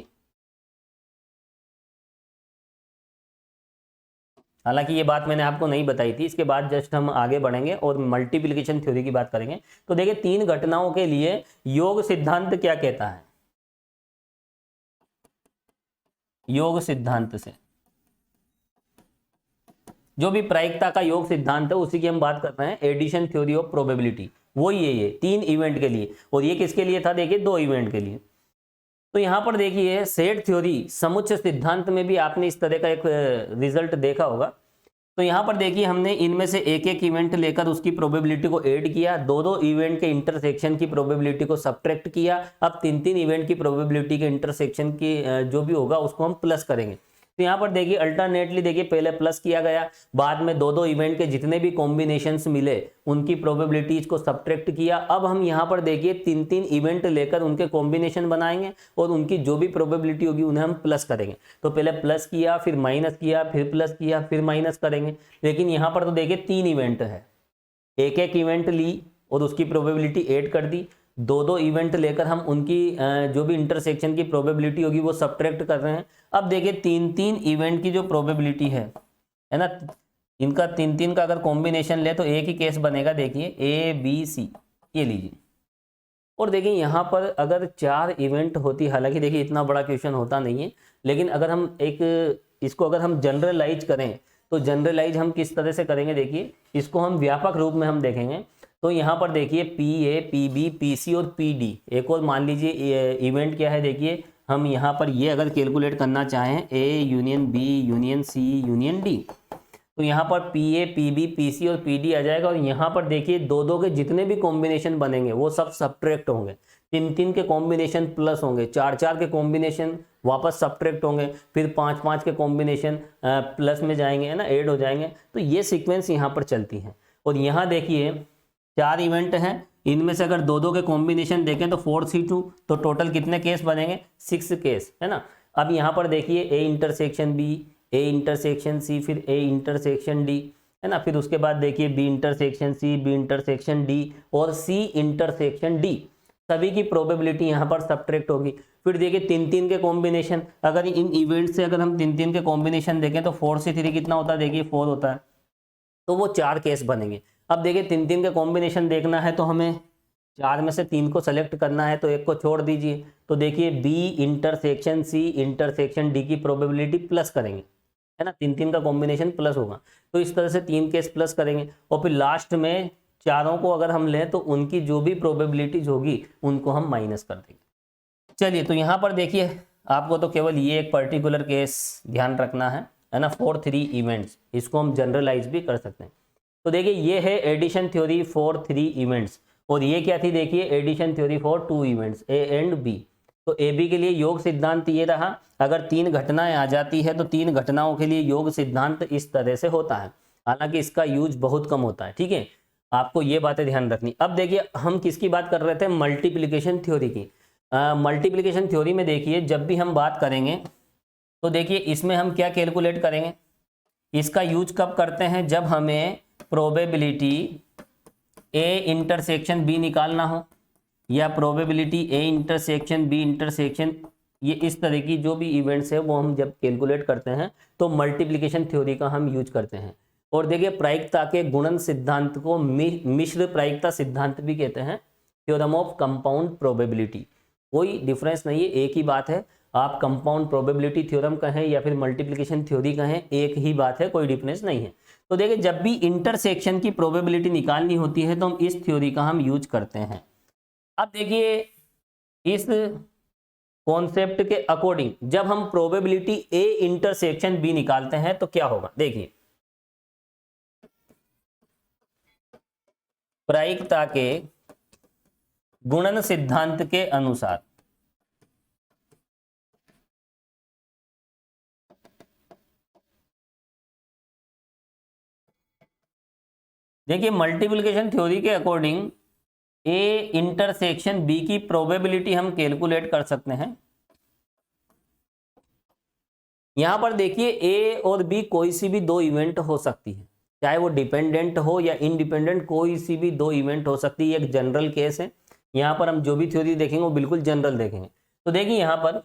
हालांकि ये बात मैंने आपको नहीं बताई थी, इसके बाद जस्ट हम आगे बढ़ेंगे और मल्टीप्लिकेशन थ्योरी की बात करेंगे। तो देखिए तीन घटनाओं के लिए योग सिद्धांत क्या कहता है, योग सिद्धांत से जो भी प्रायिकता का योग सिद्धांत है उसी की हम बात कर रहे हैं, एडिशन थ्योरी ऑफ प्रोबेबिलिटी। वो ये तीन इवेंट के लिए, और ये किसके लिए था, देखिए दो इवेंट के लिए। तो यहाँ पर देखिए सेट थ्योरी समुच्चय सिद्धांत में भी आपने इस तरह का एक रिजल्ट देखा होगा तो यहाँ पर देखिए हमने इनमें से एक एक इवेंट लेकर उसकी प्रोबेबिलिटी को ऐड किया, दो दो इवेंट के इंटरसेक्शन की प्रोबेबिलिटी को सब्ट्रैक्ट किया, अब तीन तीन इवेंट की प्रोबेबिलिटी के इंटरसेक्शन की जो भी होगा उसको हम प्लस करेंगे। तो यहाँ पर देखिए अल्टरनेटली देखिए पहले प्लस किया गया, बाद में दो दो इवेंट के जितने भी कॉम्बिनेशंस मिले उनकी प्रोबेबिलिटीज को सब्ट्रैक्ट किया। अब हम यहाँ पर देखिए तीन तीन इवेंट लेकर उनके कॉम्बिनेशन बनाएंगे और उनकी जो भी प्रोबेबिलिटी होगी उन्हें हम प्लस करेंगे। तो पहले प्लस किया, फिर माइनस किया, फिर प्लस किया, फिर माइनस करेंगे। लेकिन यहाँ पर तो देखिए तीन इवेंट है, एक एक इवेंट ली और उसकी प्रोबेबिलिटी ऐड कर दी, दो दो इवेंट लेकर हम उनकी जो भी इंटरसेक्शन की प्रोबेबिलिटी होगी वो सब्ट्रैक्ट कर रहे हैं। अब देखिए तीन तीन इवेंट की जो प्रोबेबिलिटी है ना, इनका तीन तीन का अगर कॉम्बिनेशन ले तो एक ही केस बनेगा। देखिए ए बी सी, ये लीजिए। और देखिए यहाँ पर अगर चार इवेंट होती, हालांकि देखिए इतना बड़ा क्वेश्चन होता नहीं है, लेकिन अगर हम इसको अगर हम जनरलाइज करें तो जनरलाइज हम किस तरह से करेंगे, देखिए इसको हम व्यापक रूप में हम देखेंगे। तो यहाँ पर देखिए P A, P B, P C और पी डी, एक और मान लीजिए इवेंट क्या है, देखिए हम यहाँ पर ये अगर कैलकुलेट करना चाहें A union B union C union D, तो यहाँ पर P A, P B, P C और पी डी आ जाएगा। और यहाँ पर देखिए दो दो के जितने भी कॉम्बिनेशन बनेंगे वो सब सब्ट्रैक्ट होंगे, तीन तीन के कॉम्बिनेशन प्लस होंगे, चार चार के कॉम्बिनेशन वापस सब्ट्रैक्ट होंगे, फिर पांच पांच के कॉम्बिनेशन प्लस में जाएंगे, है ना, ऐड हो जाएंगे। तो ये सीक्वेंस यहाँ पर चलती है। और यहाँ देखिए चार इवेंट हैं, इनमें से अगर दो दो के कॉम्बिनेशन देखें तो 4C2, तो टोटल कितने केस बनेंगे, 6 केस, है ना। अब यहाँ पर देखिए A intersection B, A intersection C, फिर ए इंटरसेक्शन डी, है ना, फिर उसके बाद देखिए B intersection C, B intersection D और सी इंटरसेक्शन डी, सभी की प्रोबेबिलिटी यहाँ पर सब्ट्रैक्ट होगी। फिर देखिए तीन तीन के कॉम्बिनेशन, अगर इन इवेंट से अगर हम तीन तीन के कॉम्बिनेशन देखें तो 4C3 कितना होता है, देखिए 4 होता है, तो वो 4 केस बनेंगे। अब देखिए तीन तीन का कॉम्बिनेशन देखना है तो हमें चार में से तीन को सेलेक्ट करना है, तो एक को छोड़ दीजिए। तो देखिए B intersection C intersection D की प्रोबेबिलिटी प्लस करेंगे, है ना, तीन तीन का कॉम्बिनेशन प्लस होगा, तो इस तरह से तीन केस प्लस करेंगे। और फिर लास्ट में चारों को अगर हम लें तो उनकी जो भी प्रोबेबिलिटीज होगी उनको हम माइनस कर देंगे। चलिए, तो यहाँ पर देखिए आपको तो केवल ये एक पर्टिकुलर केस ध्यान रखना है ना, 4 3 इवेंट्स, इसको हम जनरलाइज भी कर सकते हैं। तो देखिए ये है एडिशन थ्योरी फॉर 3 इवेंट्स, और ये क्या थी, देखिए addition theory for 2 events A and B. तो ए बी के लिए योग सिद्धांत ये रहा, अगर तीन घटनाएं आ जाती है तो तीन घटनाओं के लिए योग सिद्धांत इस तरह से होता है, हालांकि इसका यूज बहुत कम होता है, ठीक है, आपको ये बातें ध्यान रखनी। अब देखिए हम किसकी बात कर रहे थे, मल्टीप्लिकेशन थ्योरी की। मल्टीप्लिकेशन थ्योरी में देखिए जब भी हम बात करेंगे तो देखिए इसमें हम क्या कैलकुलेट करेंगे, इसका यूज कब करते हैं, जब हमें प्रोबेबिलिटी ए इंटरसेक्शन बी निकालना हो, या probability A intersection B intersection, ये इस तरह की जो भी इवेंट्स है वो हम जब कैलकुलेट करते हैं तो मल्टीप्लिकेशन थ्योरी का हम यूज करते हैं। और देखिए प्रायिकता के गुणन सिद्धांत को मिश्र प्रायिकता सिद्धांत भी कहते हैं, थ्योरम ऑफ कंपाउंड प्रोबेबिलिटी, कोई डिफरेंस नहीं है, एक ही बात है, आप कंपाउंड प्रोबेबिलिटी थ्योरम कहें या फिर मल्टीप्लिकेशन थ्योरी कहें, एक ही बात है, कोई डिफरेंस नहीं है। तो देखिए जब भी इंटरसेक्शन की प्रोबेबिलिटी निकालनी होती है तो हम इस थ्योरी का हम यूज करते हैं। अब देखिए इस कॉन्सेप्ट के अकॉर्डिंग जब हम प्रोबेबिलिटी ए इंटरसेक्शन बी निकालते हैं तो क्या होगा, देखिए प्रायिकता के गुणन सिद्धांत के अनुसार देखिए मल्टीप्लिकेशन थ्योरी के अकॉर्डिंग ए इंटरसेक्शन बी की प्रोबेबिलिटी हम कैलकुलेट कर सकते हैं। यहां पर देखिए ए और बी कोई सी भी दो इवेंट हो सकती है, चाहे वो डिपेंडेंट हो या इनडिपेंडेंट, कोई सी भी दो इवेंट हो सकती है, एक जनरल केस है। यहां पर हम जो भी थ्योरी देखेंगे वो बिल्कुल जनरल देखेंगे। तो देखिए यहां पर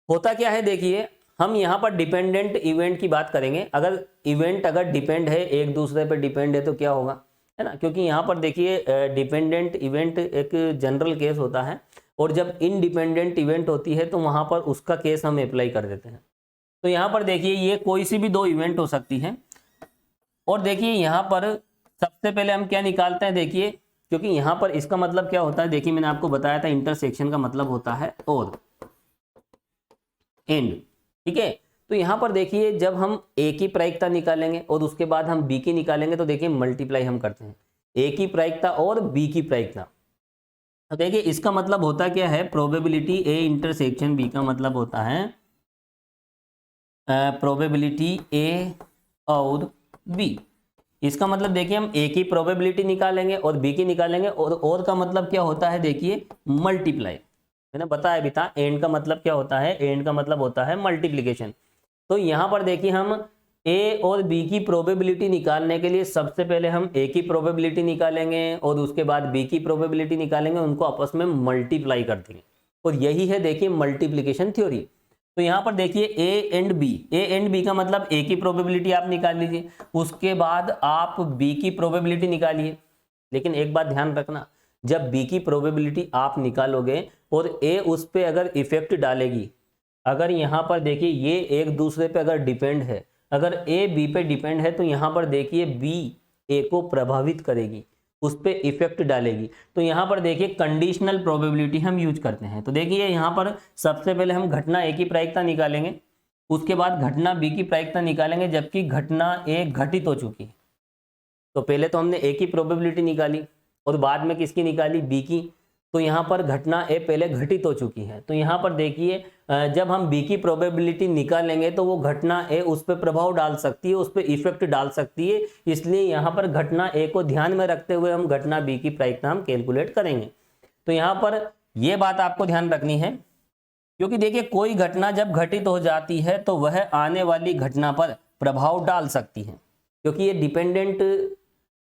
होता क्या है, देखिए हम यहाँ पर डिपेंडेंट इवेंट की बात करेंगे, अगर इवेंट अगर डिपेंड है, एक दूसरे पर डिपेंड है तो क्या होगा, है ना, क्योंकि यहाँ पर देखिए डिपेंडेंट इवेंट एक जनरल केस होता है, और जब इनडिपेंडेंट इवेंट होती है तो वहाँ पर उसका केस हम अप्लाई कर देते हैं। तो यहाँ पर देखिए ये कोई सी भी दो इवेंट हो सकती है, और देखिए यहाँ पर सबसे पहले हम क्या निकालते हैं, देखिए क्योंकि यहाँ पर इसका मतलब क्या होता है, देखिए मैंने आपको बताया था इंटरसेक्शन का मतलब होता है और एंड, ठीक है। तो यहाँ पर देखिए जब हम ए की प्रायिकता निकालेंगे और उसके बाद हम बी की निकालेंगे तो देखिए मल्टीप्लाई हम करते हैं ए की प्रायिकता और बी की प्रायिकता। तो देखिए इसका मतलब होता क्या है, प्रोबेबिलिटी ए इंटरसेक्शन बी का मतलब होता है प्रोबेबिलिटी ए और बी। इसका मतलब देखिए हम ए की प्रोबेबिलिटी निकालेंगे और बी की निकालेंगे और का मतलब क्या होता है, देखिए मल्टीप्लाई। मैंने बताया भी था एंड का मतलब क्या होता है, एंड का मतलब होता है मल्टीप्लिकेशन। तो यहाँ पर देखिए हम ए और बी की प्रोबेबिलिटी निकालने के लिए सबसे पहले हम ए की प्रोबेबिलिटी निकालेंगे और उसके बाद बी की प्रोबेबिलिटी निकालेंगे, उनको आपस में मल्टीप्लाई कर देंगे और यही है देखिए मल्टीप्लिकेशन थ्योरी। तो यहाँ पर देखिए ए एंड बी का मतलब ए की प्रोबेबिलिटी आप निकाल लीजिए, उसके बाद आप बी की प्रोबेबिलिटी निकालिए। लेकिन एक बात ध्यान रखना, जब बी की प्रोबेबिलिटी आप निकालोगे और ए उस पर अगर इफेक्ट डालेगी, अगर यहाँ पर देखिए ये एक दूसरे पे अगर डिपेंड है, अगर ए बी पे डिपेंड है तो यहाँ पर देखिए बी ए को प्रभावित करेगी, उस पर इफेक्ट डालेगी। तो यहाँ पर देखिए कंडीशनल प्रोबेबिलिटी हम यूज करते हैं। तो देखिए यहाँ पर सबसे पहले हम घटना ए की प्रायिकता निकालेंगे, उसके बाद घटना बी की प्रायिकता निकालेंगे जबकि घटना ए घटित हो चुकी है। तो पहले तो हमने ए की प्रोबेबिलिटी निकाली और बाद में किसकी निकाली, बी की। तो यहाँ पर घटना ए पहले घटित हो चुकी है। तो यहाँ पर देखिए जब हम बी की प्रोबेबिलिटी निकालेंगे तो वो घटना ए उस पर प्रभाव डाल सकती है, उस पर इफेक्ट डाल सकती है, इसलिए यहाँ पर घटना ए को ध्यान में रखते हुए हम घटना बी की प्रायिकता हम कैलकुलेट करेंगे। तो यहाँ पर ये बात आपको ध्यान रखनी है, क्योंकि देखिए कोई घटना जब घटित हो जाती है तो वह आने वाली घटना पर प्रभाव डाल सकती है, क्योंकि ये डिपेंडेंट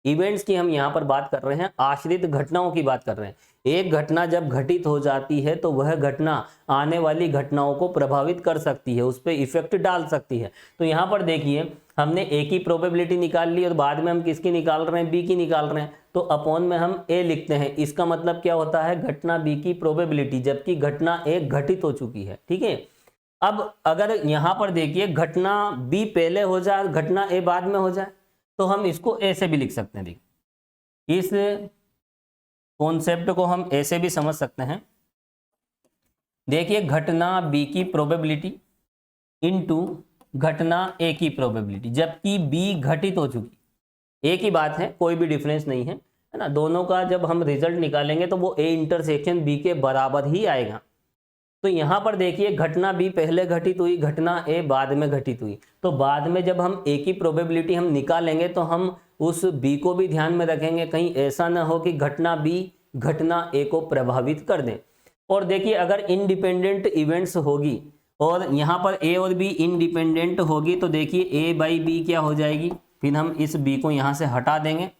इवेंट्स की हम यहाँ पर बात कर रहे हैं, आश्रित घटनाओं की बात कर रहे हैं। एक घटना जब घटित हो जाती है तो वह घटना आने वाली घटनाओं को प्रभावित कर सकती है, उस पर इफेक्ट डाल सकती है। तो यहाँ पर देखिए हमने ए की प्रोबेबिलिटी निकाल ली और बाद में हम किसकी निकाल रहे हैं, बी की निकाल रहे हैं। तो अपॉन में हम ए लिखते हैं, इसका मतलब क्या होता है, घटना बी की प्रोबेबिलिटी, जबकि घटना ए घटित हो चुकी है। ठीक है, अब अगर यहाँ पर देखिए घटना बी पहले हो जाए, घटना ए बाद में हो जाए, तो हम इसको ए से भी लिख सकते हैं। देखिए इस कॉन्सेप्ट को हम ऐसे भी समझ सकते हैं। देखिए घटना बी की प्रोबेबिलिटी इनटू घटना ए की प्रोबेबिलिटी, जबकि बी घटित हो चुकी, एक ही बात है, कोई भी डिफरेंस नहीं है, है ना। दोनों का जब हम रिजल्ट निकालेंगे तो वो ए इंटरसेक्शन बी के बराबर ही आएगा। तो यहाँ पर देखिए घटना बी पहले घटित हुई, घटना ए बाद में घटित हुई। तो बाद में जब हम ए की प्रोबेबिलिटी हम निकालेंगे तो हम उस बी को भी ध्यान में रखेंगे, कहीं ऐसा ना हो कि घटना बी घटना ए को प्रभावित कर दे। और देखिए अगर इंडिपेंडेंट इवेंट्स होगी और यहाँ पर ए और बी इंडिपेंडेंट होगी तो देखिए ए बाई बी क्या हो जाएगी, फिर हम इस बी को यहाँ से हटा देंगे, है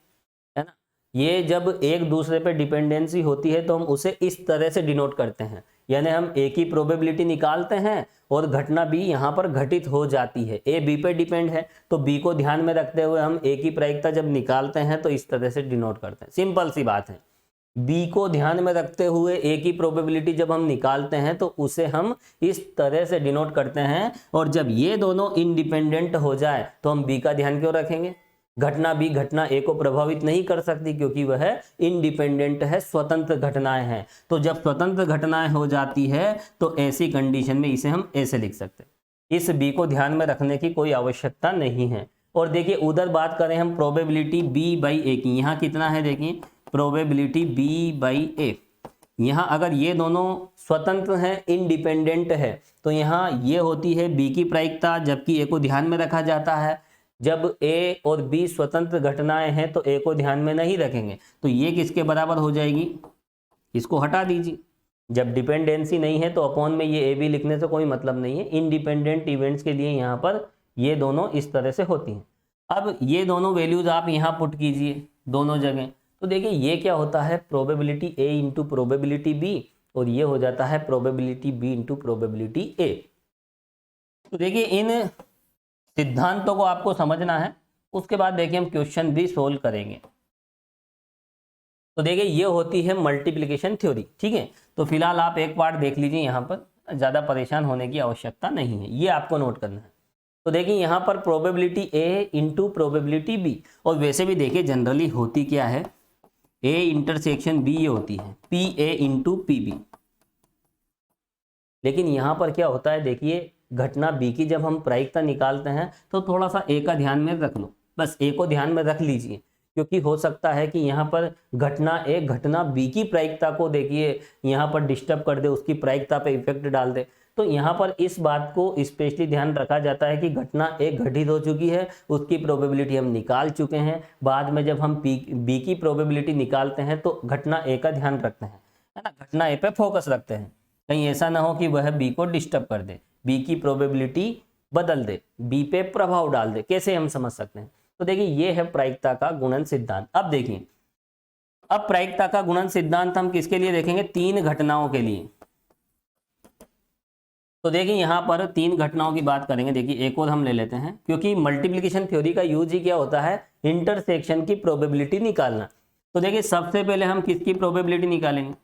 ना। ये जब एक दूसरे पे डिपेंडेंसी होती है तो हम उसे इस तरह से डिनोट करते हैं, यानी हम ए की प्रोबेबिलिटी निकालते हैं और घटना बी यहाँ पर घटित हो जाती है, ए बी पे डिपेंड है तो बी को ध्यान में रखते हुए हम ए की प्रायिकता जब निकालते हैं तो इस तरह से डिनोट करते हैं। सिंपल सी बात है, बी को ध्यान में रखते हुए ए की प्रोबेबिलिटी जब हम निकालते हैं तो उसे हम इस तरह से डिनोट करते हैं। और जब ये दोनों इंडिपेंडेंट हो जाए तो हम बी का ध्यान क्यों रखेंगे, घटना बी घटना ए को प्रभावित नहीं कर सकती क्योंकि वह इंडिपेंडेंट है, स्वतंत्र घटनाएं हैं। तो जब स्वतंत्र घटनाएं हो जाती है तो ऐसी कंडीशन में इसे हम ऐसे लिख सकते हैं। इस बी को ध्यान में रखने की कोई आवश्यकता नहीं है। और देखिए उधर बात करें हम प्रोबेबिलिटी बी बाई ए की, यहाँ कितना है देखिए प्रोबेबिलिटी बी बाई ए। यहाँ अगर ये दोनों स्वतंत्र हैं, इंडिपेंडेंट है, तो यहाँ ये होती है बी की प्रायिकता, जबकि ए को ध्यान में रखा जाता है। जब ए और बी स्वतंत्र घटनाएं हैं तो ए को ध्यान में नहीं रखेंगे, तो ये किसके बराबर हो जाएगी, इसको हटा दीजिए। जब डिपेंडेंसी नहीं है तो अपॉन में ये ए बी लिखने से कोई मतलब नहीं है। इंडिपेंडेंट इवेंट्स के लिए यहाँ पर ये दोनों इस तरह से होती हैं। अब ये दोनों वैल्यूज आप यहाँ पुट कीजिए दोनों जगह, तो देखिए ये क्या होता है probability A into probability B, और ये हो जाता है probability B into probability A. तो देखिए इन सिद्धांतों को आपको समझना है, उसके बाद देखिए हम क्वेश्चन भी सोल्व करेंगे। तो देखिए ये होती है मल्टीप्लिकेशन थ्योरी। ठीक है, तो फिलहाल आप एक पार्ट देख लीजिए, यहाँ पर ज़्यादा परेशान होने की आवश्यकता नहीं है, ये आपको नोट करना है। तो देखिए यहाँ पर probability A into probability B, और वैसे भी देखिए जनरली होती क्या है, ए इंटरसेक्शन बी ये होती है P A into P B. लेकिन यहाँ पर क्या होता है, देखिए घटना बी की जब हम प्रायिकता निकालते हैं तो थोड़ा सा ए का ध्यान में रख लो, बस ए को ध्यान में रख लीजिए, क्योंकि हो सकता है कि यहाँ पर घटना ए घटना बी की प्रायिकता को देखिए यहाँ पर डिस्टर्ब कर दे, उसकी प्रायिकता पे इफेक्ट डाल दे। तो यहाँ पर इस बात को स्पेशली ध्यान रखा जाता है कि घटना ए घटित हो चुकी है, उसकी प्रोबेबिलिटी हम निकाल चुके हैं, बाद में जब हम बी की प्रोबेबिलिटी निकालते हैं तो घटना ए का ध्यान रखते हैं, है ना, घटना ए पे फोकस रखते हैं, कहीं ऐसा ना हो कि वह बी को डिस्टर्ब कर दे, बी की प्रोबेबिलिटी बदल दे, बी पे प्रभाव डाल दे। कैसे हम समझ सकते हैं, तो देखिए ये है प्रायिकता का गुणन सिद्धांत। अब देखिए, अब प्रायिकता का गुणन सिद्धांत हम किसके लिए देखेंगे, 3 घटनाओं के लिए। तो देखिए यहाँ पर 3 घटनाओं की बात करेंगे। देखिए एक और हम ले लेते हैं, क्योंकि मल्टीप्लिकेशन थ्योरी का यूज ही क्या होता है, इंटरसेक्शन की प्रोबेबिलिटी निकालना। तो देखिए सबसे पहले हम किसकी प्रोबेबिलिटी निकालेंगे,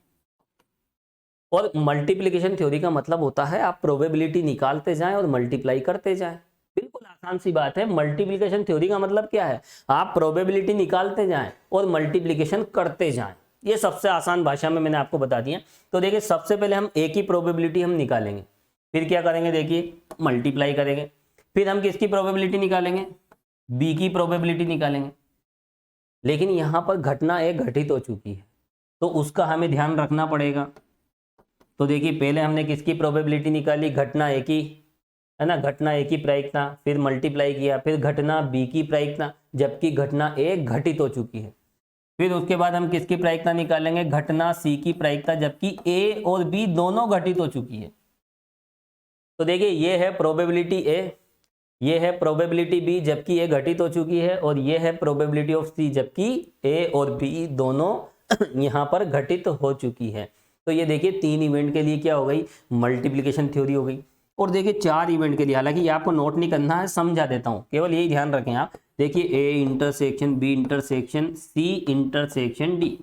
और मल्टीप्लिकेशन थ्योरी का मतलब होता है आप प्रोबेबिलिटी निकालते जाएं और मल्टीप्लाई करते जाएं। बिल्कुल आसान सी बात है, मल्टीप्लिकेशन थ्योरी का मतलब क्या है, आप प्रोबेबिलिटी निकालते जाएं और मल्टीप्लिकेशन करते जाएं। ये सबसे आसान भाषा में मैंने आपको बता दिया। तो देखिए सबसे पहले हम ए की प्रोबेबिलिटी हम निकालेंगे, फिर क्या करेंगे, देखिए मल्टीप्लाई करेंगे, फिर हम किसकी प्रोबेबिलिटी निकालेंगे, बी की प्रोबेबिलिटी निकालेंगे। लेकिन यहाँ पर घटना ए घटित हो चुकी है तो उसका हमें ध्यान रखना पड़ेगा। तो देखिए पहले हमने किसकी प्रोबेबिलिटी निकाली, घटना ए की, है ना, घटना ए की प्रायिकता, फिर मल्टीप्लाई किया, फिर घटना बी की प्रायिकता, जबकि घटना ए घटित हो चुकी है। फिर उसके बाद हम किसकी प्रायिकता निकालेंगे, घटना सी की प्रायिकता, जबकि ए और बी दोनों घटित हो चुकी है। तो देखिए ये है प्रोबेबिलिटी ए, ये है प्रोबेबिलिटी बी, जबकि ए घटित हो चुकी है, और ये है प्रोबेबिलिटी ऑफ सी, जबकि ए और बी दोनों यहाँ पर घटित हो चुकी है। तो ये देखिए 3 इवेंट के लिए क्या हो गई, मल्टीप्लिकेशन थ्योरी हो गई। और देखिए 4 इवेंट के लिए, हालांकि ये आपको नोट नहीं करना है, समझा देता हूँ, केवल यही ध्यान रखें आप। देखिए A intersection B intersection C intersection D,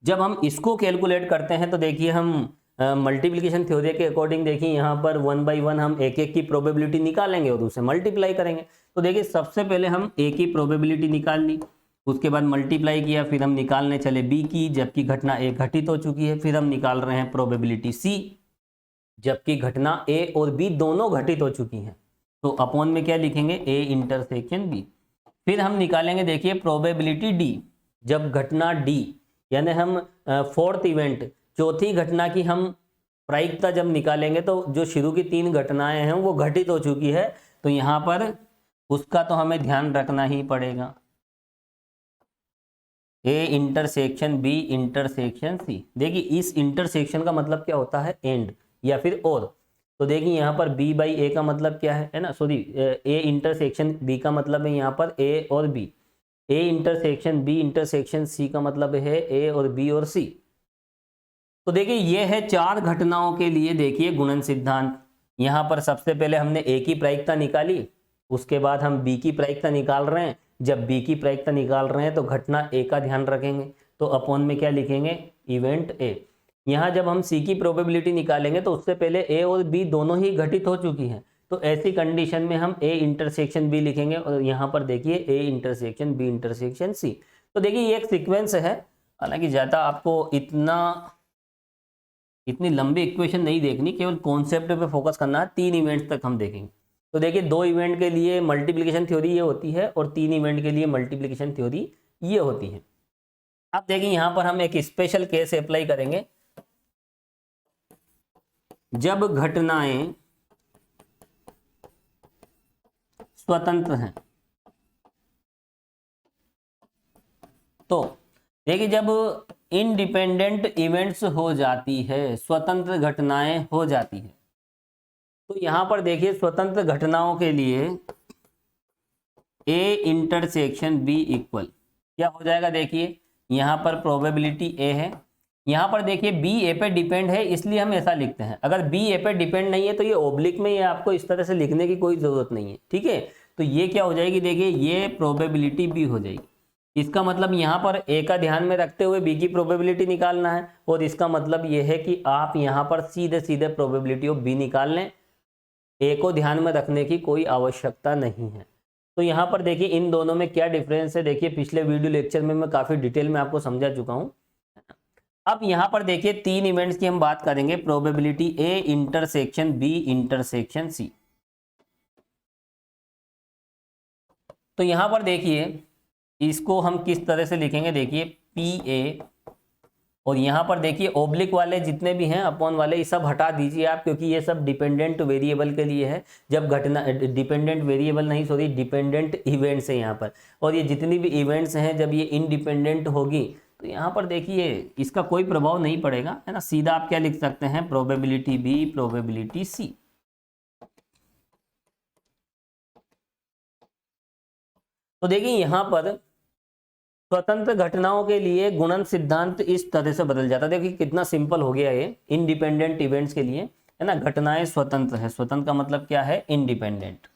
जब हम इसको कैलकुलेट करते हैं तो देखिए हम मल्टीप्लिकेशन थ्योरी के अकॉर्डिंग देखिए यहाँ पर 1 बाई 1 हम एक एक की प्रोबेबिलिटी निकालेंगे और उसे मल्टीप्लाई करेंगे। तो देखिए सबसे पहले हम ए की प्रोबेबिलिटी निकाल ली, उसके बाद मल्टीप्लाई किया, फिर हम निकालने चले बी की, जबकि घटना ए घटित हो चुकी है, फिर हम निकाल रहे हैं प्रोबेबिलिटी सी, जबकि घटना ए और बी दोनों घटित हो चुकी हैं। तो अपॉन में क्या लिखेंगे, ए इंटरसेक्शन बी। फिर हम निकालेंगे देखिए प्रोबेबिलिटी डी, जब घटना डी, यानी हम 4th इवेंट, चौथी घटना की हम प्रायिकता जब निकालेंगे तो जो शुरू की 3 घटनाएं हैं वो घटित हो चुकी है, तो यहाँ पर उसका तो हमें ध्यान रखना ही पड़ेगा, A intersection B intersection C. देखिए इस इंटरसेक्शन का मतलब क्या होता है, एंड या फिर और। तो देखिए यहाँ पर बी बाई ए का मतलब क्या है ना, सॉरी ए इंटरसेक्शन बी का मतलब है यहाँ पर ए और B, A intersection B intersection C का मतलब है ए और बी और सी। तो देखिए ये है 4 घटनाओं के लिए देखिए गुणन सिद्धांत। यहाँ पर सबसे पहले हमने ए की प्रायिकता निकाली, उसके बाद हम बी की प्रायिकता निकाल रहे हैं, जब बी की प्रायिकता निकाल रहे हैं तो घटना ए का ध्यान रखेंगे, तो अपॉन में क्या लिखेंगे, इवेंट ए। यहाँ जब हम सी की प्रोबेबिलिटी निकालेंगे तो उससे पहले ए और बी दोनों ही घटित हो चुकी हैं, तो ऐसी कंडीशन में हम ए इंटरसेक्शन बी लिखेंगे, और यहाँ पर देखिए A intersection B intersection C. तो देखिए ये एक सीक्वेंस है, हालांकि ज़्यादा आपको इतनी लंबी इक्वेशन नहीं देखनी, केवल कॉन्सेप्ट पे फोकस करना है। 3 इवेंट्स तक हम देखेंगे। तो देखिए 2 इवेंट के लिए मल्टीप्लिकेशन थ्योरी ये होती है और 3 इवेंट के लिए मल्टीप्लिकेशन थ्योरी ये होती है। अब देखिए यहाँ पर हम एक स्पेशल केस अप्लाई करेंगे, जब घटनाएं स्वतंत्र हैं। तो देखिए जब इंडिपेंडेंट इवेंट्स हो जाती है, स्वतंत्र घटनाएं हो जाती है, तो यहां पर देखिए स्वतंत्र घटनाओं के लिए ए इंटरसेक्शन बी इक्वल क्या हो जाएगा, देखिए यहां पर प्रोबेबिलिटी ए है, यहां पर देखिए बी ए पे डिपेंड है इसलिए हम ऐसा लिखते हैं। अगर बी ए पे डिपेंड नहीं है तो ये ओब्लिक में, ये आपको इस तरह से लिखने की कोई जरूरत नहीं है, ठीक है। तो ये क्या हो जाएगी, देखिए ये प्रोबेबिलिटी बी हो जाएगी। इसका मतलब यहाँ पर ए का ध्यान में रखते हुए बी की प्रोबेबिलिटी निकालना है, और इसका मतलब ये है कि आप यहाँ पर सीधे सीधे प्रोबेबिलिटी ऑफ बी निकाल लें, ए को ध्यान में रखने की कोई आवश्यकता नहीं है। तो यहाँ पर देखिए इन दोनों में क्या डिफरेंस है, देखिए पिछले वीडियो लेक्चर में मैं काफ़ी डिटेल में आपको समझा चुका हूँ। अब यहाँ पर देखिए 3 इवेंट्स की हम बात करेंगे, probability A intersection B intersection C. तो यहाँ पर देखिए इसको हम किस तरह से लिखेंगे, देखिए पी ए, और यहाँ पर देखिए ओब्लिक वाले जितने भी हैं अपॉन वाले ये सब हटा दीजिए आप, क्योंकि ये सब डिपेंडेंट वेरिएबल के लिए है। जब घटना डिपेंडेंट वेरिएबल नहीं, सॉरी डिपेंडेंट इवेंट्स है यहाँ पर, और ये जितनी भी इवेंट्स हैं जब ये इंडिपेंडेंट होगी तो यहाँ पर देखिए इसका कोई प्रभाव नहीं पड़ेगा, है ना। सीधा आप क्या लिख सकते हैं, प्रोबेबिलिटी बी प्रोबेबिलिटी सी। तो देखिए यहाँ पर स्वतंत्र घटनाओं के लिए गुणन सिद्धांत इस तरह से बदल जाता है। देखिए कितना सिंपल हो गया ये इंडिपेंडेंट इवेंट्स के लिए, है ना। घटनाएं स्वतंत्र है, स्वतंत्र का मतलब क्या है, इंडिपेंडेंट।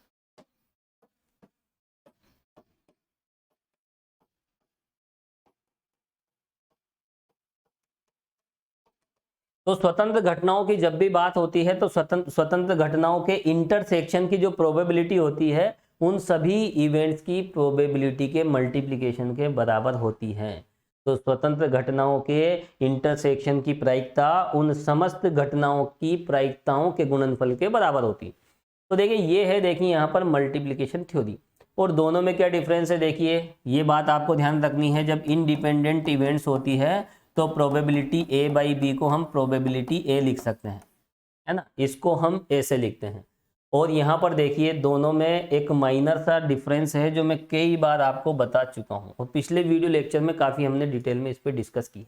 तो स्वतंत्र घटनाओं की जब भी बात होती है तो स्वतंत्र घटनाओं के इंटरसेक्शन की जो प्रोबेबिलिटी होती है उन सभी इवेंट्स की प्रोबेबिलिटी के मल्टीप्लिकेशन के बराबर होती है। तो स्वतंत्र घटनाओं के इंटरसेक्शन की प्रायिकता उन समस्त घटनाओं की प्रायिकताओं के गुणनफल के बराबर होती। तो देखिए ये है, देखिए यहाँ पर मल्टीप्लिकेशन थ्योरी, और दोनों में क्या डिफरेंस है, देखिए ये बात आपको ध्यान रखनी है। जब इंडिपेंडेंट इवेंट्स होती है तो प्रोबेबिलिटी ए बाई बी को हम प्रोबेबिलिटी ए लिख सकते हैं, है ना, इसको हम ए से लिखते हैं। और यहाँ पर देखिए दोनों में एक माइनर सा डिफरेंस है जो मैं कई बार आपको बता चुका हूँ, और पिछले वीडियो लेक्चर में काफ़ी हमने डिटेल में इस पर डिस्कस की है।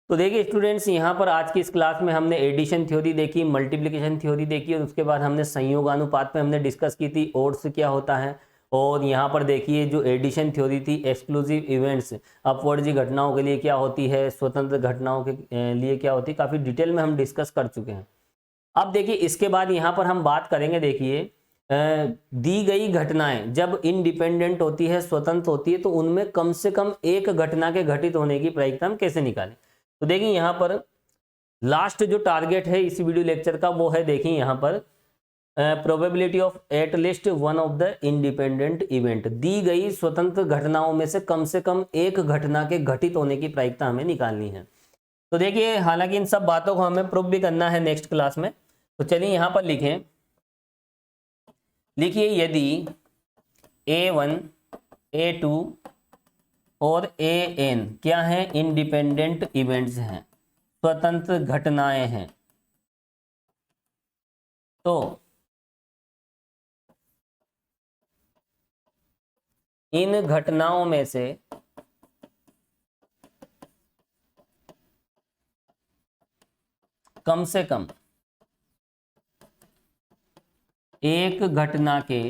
तो देखिए स्टूडेंट्स, यहाँ पर आज की इस क्लास में हमने एडिशन थ्योरी देखी, मल्टीप्लिकेशन थ्योरी देखी, और उसके बाद हमने संयोगानुपात पे हमने डिस्कस की थी ओड्स क्या होता है। और यहाँ पर देखिए जो एडिशन थ्योरी थी, एक्सक्लूसिव इवेंट्स अपवर्डजी घटनाओं के लिए क्या होती है, स्वतंत्र घटनाओं के लिए क्या होती है, काफ़ी डिटेल में हम डिस्कस कर चुके हैं। अब देखिए इसके बाद यहाँ पर हम बात करेंगे, देखिए दी गई घटनाएं जब इंडिपेंडेंट होती है, स्वतंत्र होती है, तो उनमें कम से कम एक घटना के घटित होने की प्रायिकता हम कैसे निकालें। तो देखिए यहाँ पर लास्ट जो टारगेट है इस वीडियो लेक्चर का वो है, देखिए यहाँ पर probability of at least one of the independent event. दी गई स्वतंत्र घटनाओं में से कम एक घटना के घटित होने की प्रायिकता हमें निकालनी है। तो देखिए हालांकि इन सब बातों को हमें प्रूव भी करना है नेक्स्ट क्लास में, तो चलिए यहाँ पर लिखें, लिखिए यदि A1 A2 और AN क्या है, इंडिपेंडेंट इवेंट्स हैं, स्वतंत्र घटनाएं हैं, तो इन घटनाओं में से कम से कम एक घटना के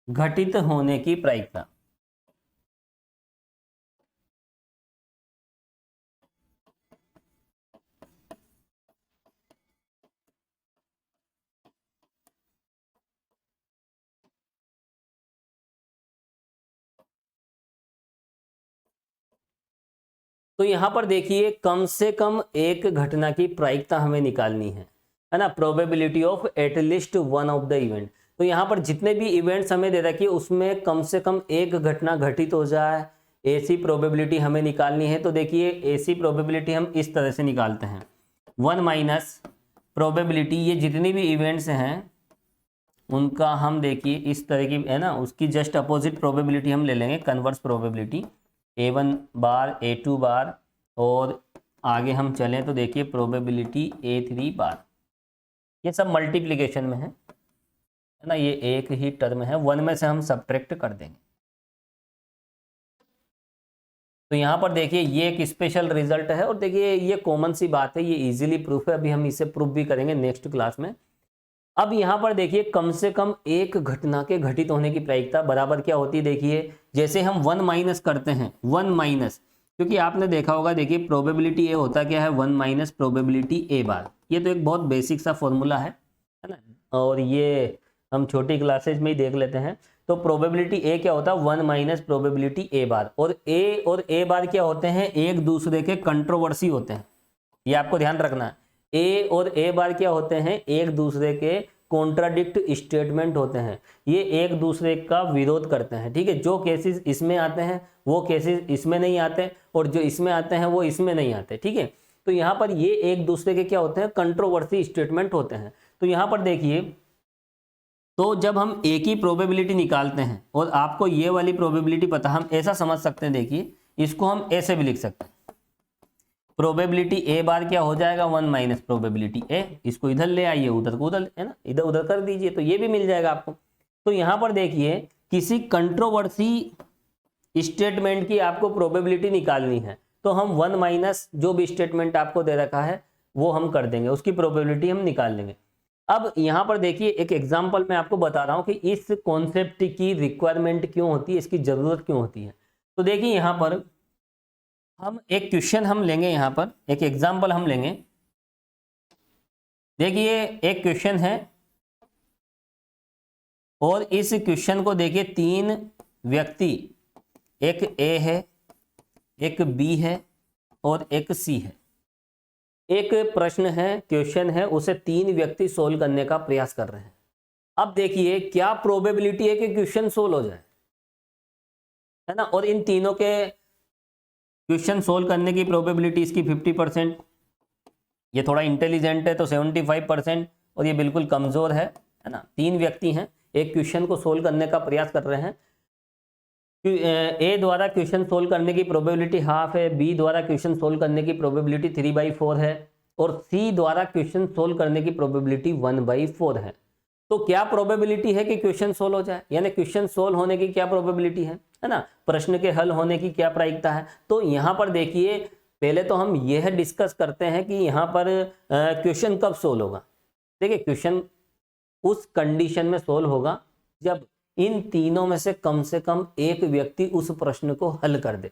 घटित होने की प्रायिकता। तो यहां पर देखिए कम से कम एक घटना की प्रायिकता हमें निकालनी है ना, probability of at least one of the event. तो यहाँ पर जितने भी इवेंट्स हमें दे रखी है उसमें कम से कम एक घटना घटित हो जाए, ऐसी प्रोबेबिलिटी हमें निकालनी है। तो देखिए ऐसी प्रोबेबिलिटी हम इस तरह से निकालते हैं, 1 माइनस प्रोबेबिलिटी, ये जितनी भी इवेंट्स हैं उनका हम देखिए इस तरह की है ना, उसकी जस्ट अपोजिट प्रोबेबिलिटी हम ले लेंगे, कन्वर्स प्रोबेबिलिटी A1 बार A2 बार, और आगे हम चलें तो देखिए प्रोबेबिलिटी A3 बार। ये सब मल्टीप्लिकेशन में है ना, ये एक ही टर्म है, 1 में से हम सब्ट्रैक्ट कर देंगे। तो यहाँ पर देखिए ये एक स्पेशल रिजल्ट है, और देखिए ये कॉमन सी बात है, ये इजीली प्रूफ है, अभी हम इसे प्रूफ भी करेंगे नेक्स्ट क्लास में। अब यहाँ पर देखिए कम से कम एक घटना के घटित होने की प्रायिकता बराबर क्या होती है, देखिए जैसे हम 1 माइनस करते हैं, 1 माइनस, क्योंकि आपने देखा होगा देखिए प्रोबेबिलिटी ए होता क्या है, 1 माइनस प्रोबेबिलिटी ए बार। ये तो एक बहुत बेसिक सा फॉर्मूला है ना, और ये हम छोटी क्लासेज में ही देख लेते हैं। तो प्रोबेबिलिटी ए क्या होता है, 1 माइनस प्रोबेबिलिटी ए बार, और ए बार क्या होते हैं, एक दूसरे के कंट्रोवर्सी होते हैं, ये आपको ध्यान रखना है। ए और ए बार क्या होते हैं, एक दूसरे के कॉन्ट्राडिक्ट स्टेटमेंट होते हैं, ये एक दूसरे का विरोध करते हैं, ठीक है। जो केसेस इसमें आते हैं वो केसेस इसमें नहीं आते, और जो इसमें आते हैं वो इसमें नहीं आते, ठीक है। तो यहाँ पर ये एक दूसरे के क्या होते हैं, कंट्रोवर्सी स्टेटमेंट होते हैं। तो यहाँ पर देखिए, तो जब हम एक ही प्रोबेबिलिटी निकालते हैं और आपको ये वाली प्रोबेबिलिटी पता, हम ऐसा समझ सकते हैं, देखिए इसको हम ऐसे भी लिख सकते हैं, प्रोबेबिलिटी ए बार क्या हो जाएगा 1 माइनस प्रोबेबिलिटी ए, इसको इधर ले आइए, उधर को उधर, है ना, इधर उधर कर दीजिए, तो ये भी मिल जाएगा आपको। तो यहाँ पर देखिए, किसी कंट्रोवर्सी स्टेटमेंट की आपको प्रोबेबिलिटी निकालनी है, तो हम 1 माइनस जो भी स्टेटमेंट आपको दे रखा है वो हम कर देंगे, उसकी प्रोबेबिलिटी हम निकाल लेंगे। अब यहाँ पर देखिए, एक एग्जाम्पल मैं आपको बता रहा हूँ कि इस कॉन्सेप्ट की रिक्वायरमेंट क्यों होती है, इसकी जरूरत क्यों होती है। तो देखिए यहाँ पर हम एक क्वेश्चन हम लेंगे, यहाँ पर एक एग्जाम्पल हम लेंगे। देखिए एक क्वेश्चन है और इस क्वेश्चन को देखिए, 3 व्यक्ति, एक ए है, एक बी है और एक सी है। एक प्रश्न है, क्वेश्चन है, उसे 3 व्यक्ति सोल्व करने का प्रयास कर रहे हैं। अब देखिए क्या प्रोबेबिलिटी है कि क्वेश्चन सोल्व हो जाए, है ना। और इन तीनों के क्वेश्चन सोल्व करने की प्रोबेबिलिटी इसकी 50%, ये थोड़ा इंटेलिजेंट है तो 75%, और ये बिल्कुल कमजोर है ना। 3 व्यक्ति हैं, एक क्वेश्चन को सोल्व करने का प्रयास कर रहे हैं। ए द्वारा क्वेश्चन सोल्व करने की प्रोबेबिलिटी हाफ है, बी द्वारा क्वेश्चन सोल्व करने की प्रोबेबिलिटी 3/4 है, और सी द्वारा क्वेश्चन सोल्व करने की प्रोबेबिलिटी 1/4 है। तो क्या प्रोबेबिलिटी है कि क्वेश्चन सोल्व हो जाए, यानी क्वेश्चन सोल्व होने की क्या प्रोबेबिलिटी है ना, प्रश्न के हल होने की क्या प्रायिकता है। तो यहाँ पर देखिए, पहले तो हम यह डिस्कस करते हैं कि यहाँ पर क्वेश्चन कब सोल्व होगा। देखिए क्वेश्चन उस कंडीशन में सोल्व होगा जब इन तीनों में से कम एक व्यक्ति उस प्रश्न को हल कर दे।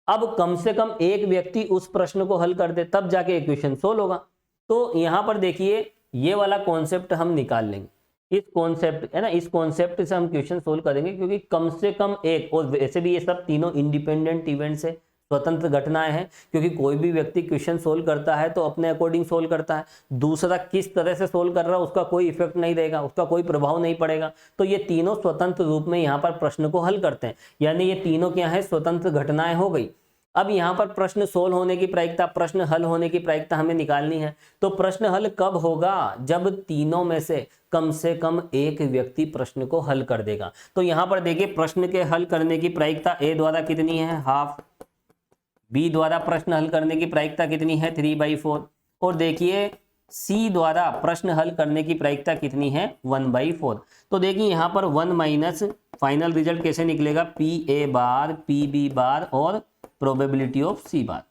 अब कम से कम एक व्यक्ति उस प्रश्न को हल कर दे, तब जाके क्वेश्चन सोल्व होगा। तो यहाँ पर देखिए, ये वाला कॉन्सेप्ट हम निकाल लेंगे, इस कॉन्सेप्ट है ना, इस कॉन्सेप्ट से हम क्वेश्चन सोल्व करेंगे, क्योंकि कम से कम एक, और वैसे भी ये सब तीनों इंडिपेंडेंट इवेंट्स है, स्वतंत्र घटनाएं हैं, क्योंकि कोई भी व्यक्ति क्वेश्चन सोल्व करता है तो अपने अकॉर्डिंग सोल्व करता है, दूसरा किस तरह से सोल्व कर रहा है उसका कोई इफेक्ट नहीं रहेगा, उसका कोई प्रभाव नहीं पड़ेगा। तो ये तीनों स्वतंत्र रूप में यहाँ पर प्रश्न को हल करते हैं, यानी ये तीनों क्या है, स्वतंत्र घटनाएं हो गई। अब यहाँ पर प्रश्न सोल्व होने की प्रायिकता, प्रश्न हल होने की प्रायिकता हमें निकालनी है। तो प्रश्न हल कब होगा, जब तीनों में से कम एक व्यक्ति प्रश्न को हल कर देगा। तो यहाँ पर देखिए, प्रश्न के हल करने की प्रायिकता ए द्वारा कितनी है, हाफ, बी द्वारा प्रश्न हल करने की प्रायिकता कितनी है, 3/4, और देखिए सी द्वारा प्रश्न हल करने की प्रायिकता कितनी है, 1/4। तो देखिए यहाँ पर 1 माइनस फाइनल रिजल्ट कैसे निकलेगा, P A bar, P B bar और प्रोबेबिलिटी ऑफ सी बार।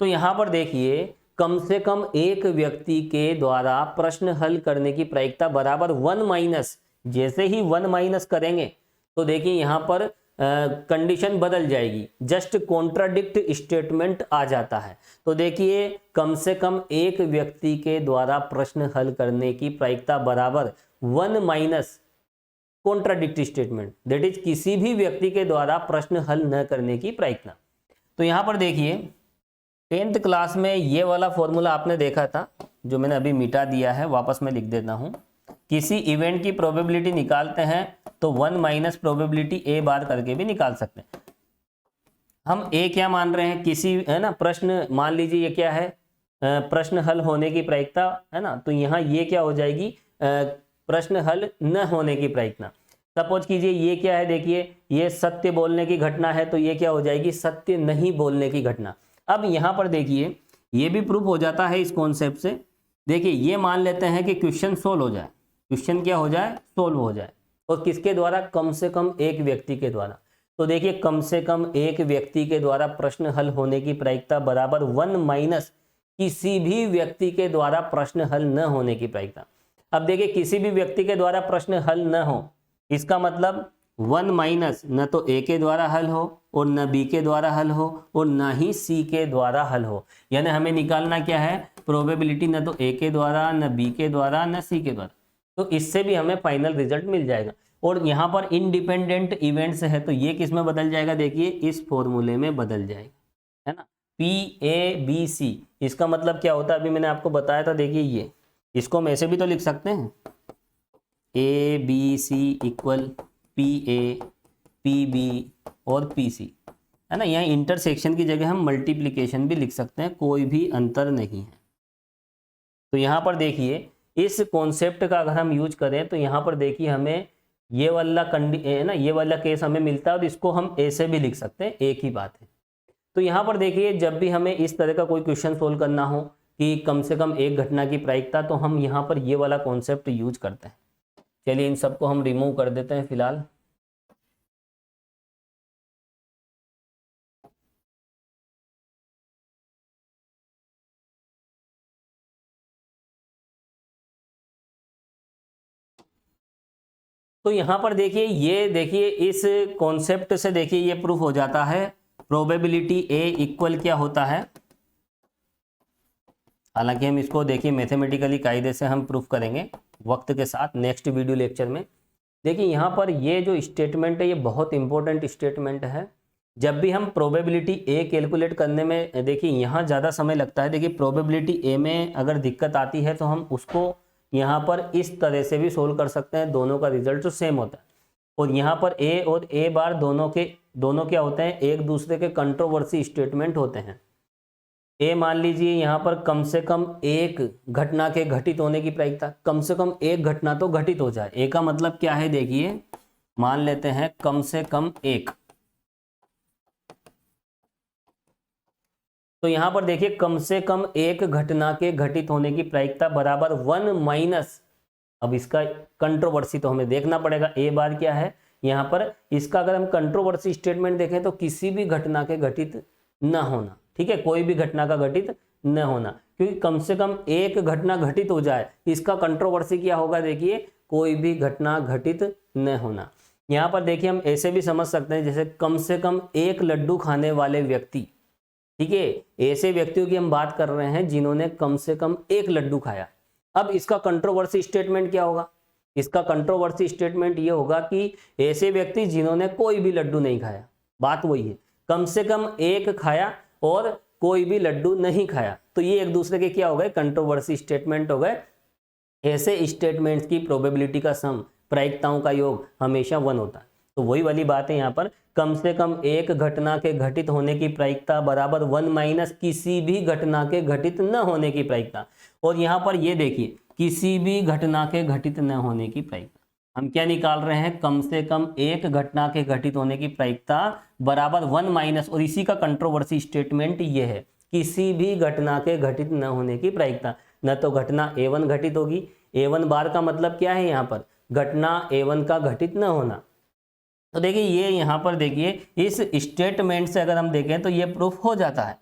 तो यहाँ पर देखिए, कम से कम एक व्यक्ति के द्वारा प्रश्न हल करने की प्रायिकता बराबर 1 माइनस, जैसे ही 1 माइनस करेंगे तो देखिए यहाँ पर कंडीशन बदल जाएगी, जस्ट कॉन्ट्राडिक्ट स्टेटमेंट आ जाता है। तो देखिए, कम से कम एक व्यक्ति के द्वारा प्रश्न हल करने की प्रायिकता बराबर 1 minus contradict statement, that is किसी भी व्यक्ति के द्वारा प्रश्न हल न करने की प्रायिकता। तो यहाँ पर देखिए, 10th क्लास में ये वाला फॉर्मूला आपने देखा था, जो मैंने अभी मिटा दिया है, वापस मैं लिख देता हूँ। किसी इवेंट की प्रोबेबिलिटी निकालते हैं तो 1 माइनस प्रोबेबिलिटी ए बार करके भी निकाल सकते हैं। हम ए क्या मान रहे हैं, किसी, है ना, प्रश्न, मान लीजिए ये क्या है, प्रश्न हल होने की प्रायिकता, है ना। तो यहाँ ये क्या हो जाएगी, प्रश्न हल न होने की प्रायिकता। सपोज कीजिए ये क्या है, देखिए ये सत्य बोलने की घटना है, तो ये क्या हो जाएगी, सत्य नहीं बोलने की घटना। अब यहाँ पर देखिए, ये भी प्रूफ हो जाता है इस कॉन्सेप्ट से। देखिए ये मान लेते हैं कि क्वेश्चन सोल्व हो जाए, क्वेश्चन क्या हो जाए, सोल्व हो जाए, और किसके द्वारा, कम से कम एक व्यक्ति के द्वारा। तो देखिए, कम से कम एक व्यक्ति के द्वारा प्रश्न हल होने की प्रायिकता बराबर 1 माइनस किसी भी व्यक्ति के द्वारा प्रश्न हल न होने की प्रायिकता। अब देखिए, किसी भी व्यक्ति के द्वारा प्रश्न हल न हो, इसका मतलब 1 माइनस न तो ए के द्वारा हल हो और न बी के द्वारा हल हो और न ही सी के द्वारा हल हो। यानी हमें निकालना क्या है, प्रोबेबिलिटी न तो ए के द्वारा, न बी के द्वारा, न सी के द्वारा। तो इससे भी हमें फाइनल रिजल्ट मिल जाएगा। और यहाँ पर इंडिपेंडेंट इवेंट्स है, तो ये किस में बदल जाएगा, देखिए इस फॉर्मूले में बदल जाएगा, है ना, PABC। इसका मतलब क्या होता है, अभी मैंने आपको बताया था। देखिए ये, इसको हम ऐसे भी तो लिख सकते हैं, ABC इक्वल PA PB और PC, है ना। यहाँ इंटरसेक्शन की जगह हम मल्टीप्लिकेशन भी लिख सकते हैं, कोई भी अंतर नहीं है। तो यहाँ पर देखिए इस कॉन्सेप्ट का अगर हम यूज करें तो यहाँ पर देखिए हमें ये वाला ना ये वाला केस हमें मिलता है और इसको हम ऐसे भी लिख सकते हैं, एक ही बात है। तो यहाँ पर देखिए जब भी हमें इस तरह का कोई क्वेश्चन सोल्व करना हो कि कम से कम एक घटना की प्रायिकता, तो हम यहाँ पर ये वाला कॉन्सेप्ट यूज करते हैं। चलिए इन सबको हम रिमूव कर देते हैं फिलहाल। तो यहाँ पर देखिए ये देखिए इस कॉन्सेप्ट से देखिए ये प्रूफ हो जाता है प्रोबेबिलिटी A इक्वल क्या होता है। हालांकि हम इसको देखिए मैथमेटिकली कायदे से हम प्रूफ करेंगे वक्त के साथ नेक्स्ट वीडियो लेक्चर में। देखिए यहाँ पर ये जो स्टेटमेंट है ये बहुत इंपॉर्टेंट स्टेटमेंट है। जब भी हम प्रोबेबिलिटी A कैलकुलेट करने में देखिए यहाँ ज़्यादा समय लगता है। देखिए प्रोबेबिलिटी A में अगर दिक्कत आती है तो हम उसको यहाँ पर इस तरह से भी सोल्व कर सकते हैं, दोनों का रिजल्ट तो सेम होता है। और यहाँ पर A और A बार दोनों क्या होते हैं, एक दूसरे के कंट्रोवर्सी स्टेटमेंट होते हैं। A मान लीजिए यहाँ पर कम से कम एक घटना के घटित होने की प्रायिकता, कम से कम एक घटना तो घटित हो जाए। A का मतलब क्या है, देखिए मान लेते हैं कम से कम एक। तो यहाँ पर देखिए कम से कम एक घटना के घटित होने की प्रायिकता बराबर 1 माइनस, अब इसका कंट्रोवर्सी तो हमें देखना पड़ेगा। A बार क्या है यहाँ पर, इसका अगर हम कंट्रोवर्सी स्टेटमेंट देखें तो किसी भी घटना के घटित न होना, ठीक है, कोई भी घटना का घटित न होना, क्योंकि कम से कम एक घटना घटित हो जाए, इसका कंट्रोवर्सी क्या होगा, देखिए कोई भी घटना घटित न होना। यहाँ पर देखिए हम ऐसे भी समझ सकते हैं जैसे कम से कम एक लड्डू खाने वाले व्यक्ति, ठीक है, ऐसे व्यक्तियों की हम बात कर रहे हैं जिन्होंने कम से कम एक लड्डू खाया। अब इसका कंट्रोवर्सी स्टेटमेंट क्या होगा, इसका कंट्रोवर्सी स्टेटमेंट ये होगा कि ऐसे व्यक्ति जिन्होंने कोई भी लड्डू नहीं खाया, बात वही है, कम से कम एक खाया और कोई भी लड्डू नहीं खाया, तो ये एक दूसरे के क्या हो गए, कंट्रोवर्सी स्टेटमेंट हो गए। ऐसे स्टेटमेंट्स की प्रोबेबिलिटी का सम, प्रायिकताओं का योग हमेशा 1 होता है। तो वही वाली बात है यहाँ पर, कम से कम एक घटना के घटित होने की प्रायिकता बराबर 1 माइनस किसी भी घटना के घटित न होने की प्रायिकता। और यहाँ पर ये देखिए किसी भी घटना के घटित न होने की प्रायिकता हम क्या निकाल रहे हैं, कम से कम एक घटना के घटित होने की प्रायिकता बराबर 1 माइनस, और इसी का कंट्रोवर्सी स्टेटमेंट ये है, किसी भी घटना के घटित न होने की प्रायिकता। न तो घटना A1 घटित होगी, A1 बार का मतलब क्या है यहाँ पर, घटना A1 का घटित न होना। तो देखिए ये यहाँ पर देखिए इस स्टेटमेंट से अगर हम देखें तो ये प्रूफ हो जाता है,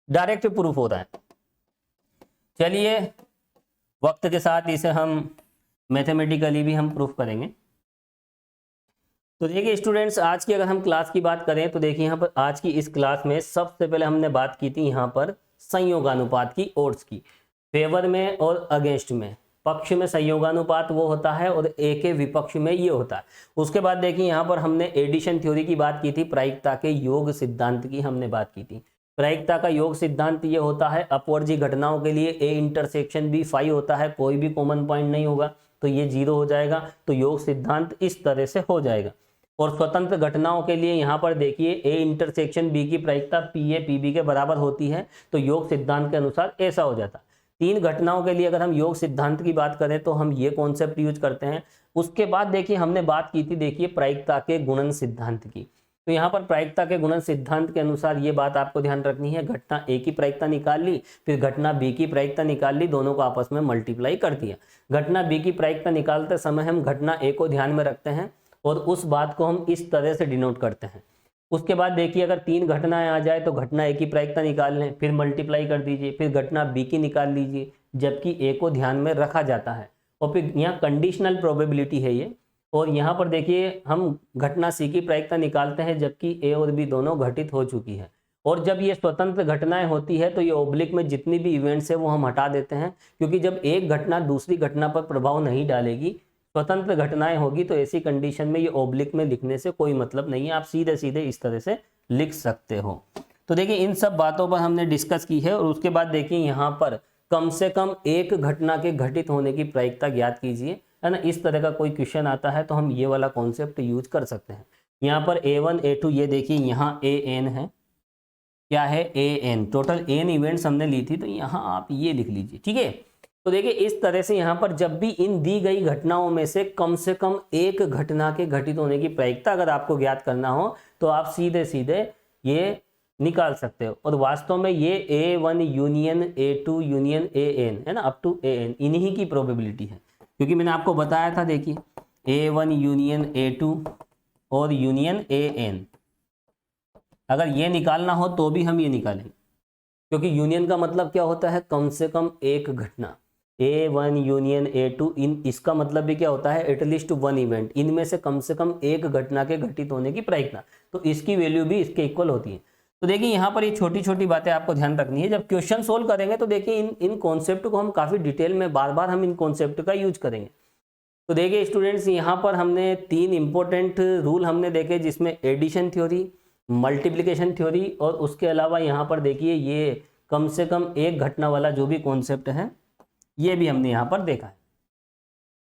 डायरेक्ट प्रूफ होता है। चलिए वक्त के साथ इसे हम मैथमेटिकली भी हम प्रूफ करेंगे। तो देखिए स्टूडेंट्स, आज की अगर हम क्लास की बात करें तो देखिए यहाँ पर आज की इस क्लास में सबसे पहले हमने बात की थी यहाँ पर संयोगानुपात की, ओड्स की, फेवर में और अगेंस्ट में। पक्ष में संयोगानुपात वो होता है और ए के विपक्ष में ये होता है। उसके बाद देखिए यहाँ पर हमने एडिशन थ्योरी की बात की थी, प्रायिकता के योग सिद्धांत की हमने बात की थी। प्रायिकता का योग सिद्धांत ये होता है, अपवर्जी घटनाओं के लिए ए इंटरसेक्शन बी फाई होता है, कोई भी कॉमन पॉइंट नहीं होगा तो ये 0 हो जाएगा, तो योग सिद्धांत इस तरह से हो जाएगा। और स्वतंत्र घटनाओं के लिए यहाँ पर देखिए ए इंटरसेक्शन बी की प्रायिकता पी ए पी बी के बराबर होती है, तो योग सिद्धांत के अनुसार ऐसा हो जाता है। 3 घटनाओं के लिए अगर हम योग सिद्धांत की बात करें तो हम ये कॉन्सेप्ट यूज करते हैं। उसके बाद देखिए हमने बात की थी देखिए प्रायिकता के गुणन सिद्धांत की। तो यहाँ पर प्रायिकता के गुणन सिद्धांत के अनुसार ये बात आपको ध्यान रखनी है, घटना ए की प्रायिकता निकाल ली, फिर घटना बी की प्रायिकता निकाल ली, दोनों को आपस में मल्टीप्लाई कर दिया। घटना बी की प्रायिकता निकालते समय हम घटना ए को ध्यान में रखते हैं और उस बात को हम इस तरह से डिनोट करते हैं। उसके बाद देखिए अगर 3 घटनाएं आ जाए तो घटना ए की प्रायिकता निकाल लें, फिर मल्टीप्लाई कर दीजिए, फिर घटना बी की निकाल लीजिए, जबकि ए को ध्यान में रखा जाता है। और फिर यहाँ कंडीशनल प्रोबेबिलिटी है ये, और यहाँ पर देखिए हम घटना सी की प्रायिकता निकालते हैं जबकि ए और बी दोनों घटित हो चुकी है। और जब ये स्वतंत्र घटनाएं होती है तो ये ओब्लिक में जितनी भी इवेंट्स है वो हम हटा देते हैं, क्योंकि जब एक घटना दूसरी घटना पर प्रभाव नहीं डालेगी, स्वतंत्र घटनाएं होगी, तो ऐसी कंडीशन में ये ओब्लिक में लिखने से कोई मतलब नहीं है, आप सीधे सीधे इस तरह से लिख सकते हो। तो देखिए इन सब बातों पर हमने डिस्कस की है। और उसके बाद देखिए यहाँ पर कम से कम एक घटना के घटित होने की प्रायिकता ज्ञात कीजिए। है ना, इस तरह का कोई क्वेश्चन आता है तो हम ये वाला कॉन्सेप्ट यूज कर सकते हैं। यहाँ पर A1 A2 ये देखिए यहाँ AN है, क्या है AN, टोटल N इवेंट्स हमने ली थी, तो यहाँ आप ये लिख लीजिए, ठीक है। तो देखिए इस तरह से यहाँ पर जब भी इन दी गई घटनाओं में से कम एक घटना के घटित होने की प्रायिकता अगर आपको ज्ञात करना हो तो आप सीधे सीधे ये निकाल सकते हो। और वास्तव में ये A1 union A2 union AN है ना, अप टू AN इन्हीं की प्रोबेबिलिटी है, क्योंकि मैंने आपको बताया था, देखिए A1 यूनियन A2 और यूनियन AN, अगर ये निकालना हो तो भी हम ये निकालेंगे, क्योंकि यूनियन का मतलब क्या होता है, कम से कम एक घटना। A1 यूनियन A2 इन, इसका मतलब भी क्या होता है, एटलीस्ट वन इवेंट, इनमें से कम एक घटना के घटित होने की प्रायिकता, तो इसकी वैल्यू भी इसके इक्वल होती है। तो देखिए यहाँ पर ये छोटी छोटी बातें आपको ध्यान रखनी है। जब क्वेश्चन सोल्व करेंगे तो देखिए इन कॉन्सेप्ट को हम काफी डिटेल में बार बार हम इन कॉन्सेप्ट का यूज करेंगे। तो देखिए स्टूडेंट्स, यहाँ पर हमने 3 इंपॉर्टेंट रूल हमने देखे, जिसमें एडिशन थ्योरी, मल्टीप्लिकेशन थ्योरी, और उसके अलावा यहाँ पर देखिए ये कम से कम एक घटना वाला जो भी कॉन्सेप्ट है ये भी हमने यहाँ पर देखा है।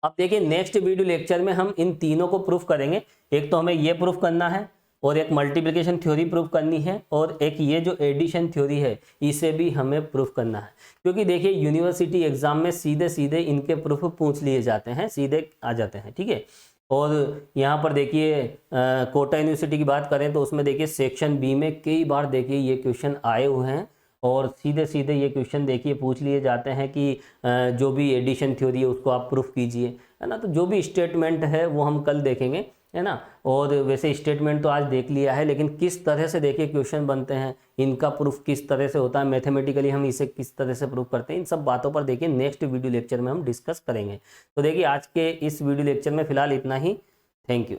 अब देखिए नेक्स्ट वीडियो लेक्चर में हम इन तीनों को प्रूफ करेंगे। एक तो हमें ये प्रूफ करना है, और एक मल्टीप्लिकेशन थ्योरी प्रूफ करनी है, और एक ये जो एडिशन थ्योरी है इसे भी हमें प्रूफ करना है। क्योंकि देखिए यूनिवर्सिटी एग्जाम में सीधे सीधे इनके प्रूफ पूछ लिए जाते हैं, सीधे आ जाते हैं, ठीक है। और यहाँ पर देखिए कोटा यूनिवर्सिटी की बात करें तो उसमें देखिए सेक्शन बी में कई बार देखिए ये क्वेश्चन आए हुए हैं, और सीधे सीधे ये क्वेश्चन देखिए पूछ लिए जाते हैं कि जो भी एडिशन थ्योरी है उसको आप प्रूफ कीजिए, है ना। तो जो भी स्टेटमेंट है वो हम कल देखेंगे, है ना। और वैसे स्टेटमेंट तो आज देख लिया है, लेकिन किस तरह से देखिए क्वेश्चन बनते हैं, इनका प्रूफ किस तरह से होता है, मैथमेटिकली हम इसे किस तरह से प्रूफ करते हैं, इन सब बातों पर देखिए नेक्स्ट वीडियो लेक्चर में हम डिस्कस करेंगे। तो देखिए आज के इस वीडियो लेक्चर में फिलहाल इतना ही। Thank you.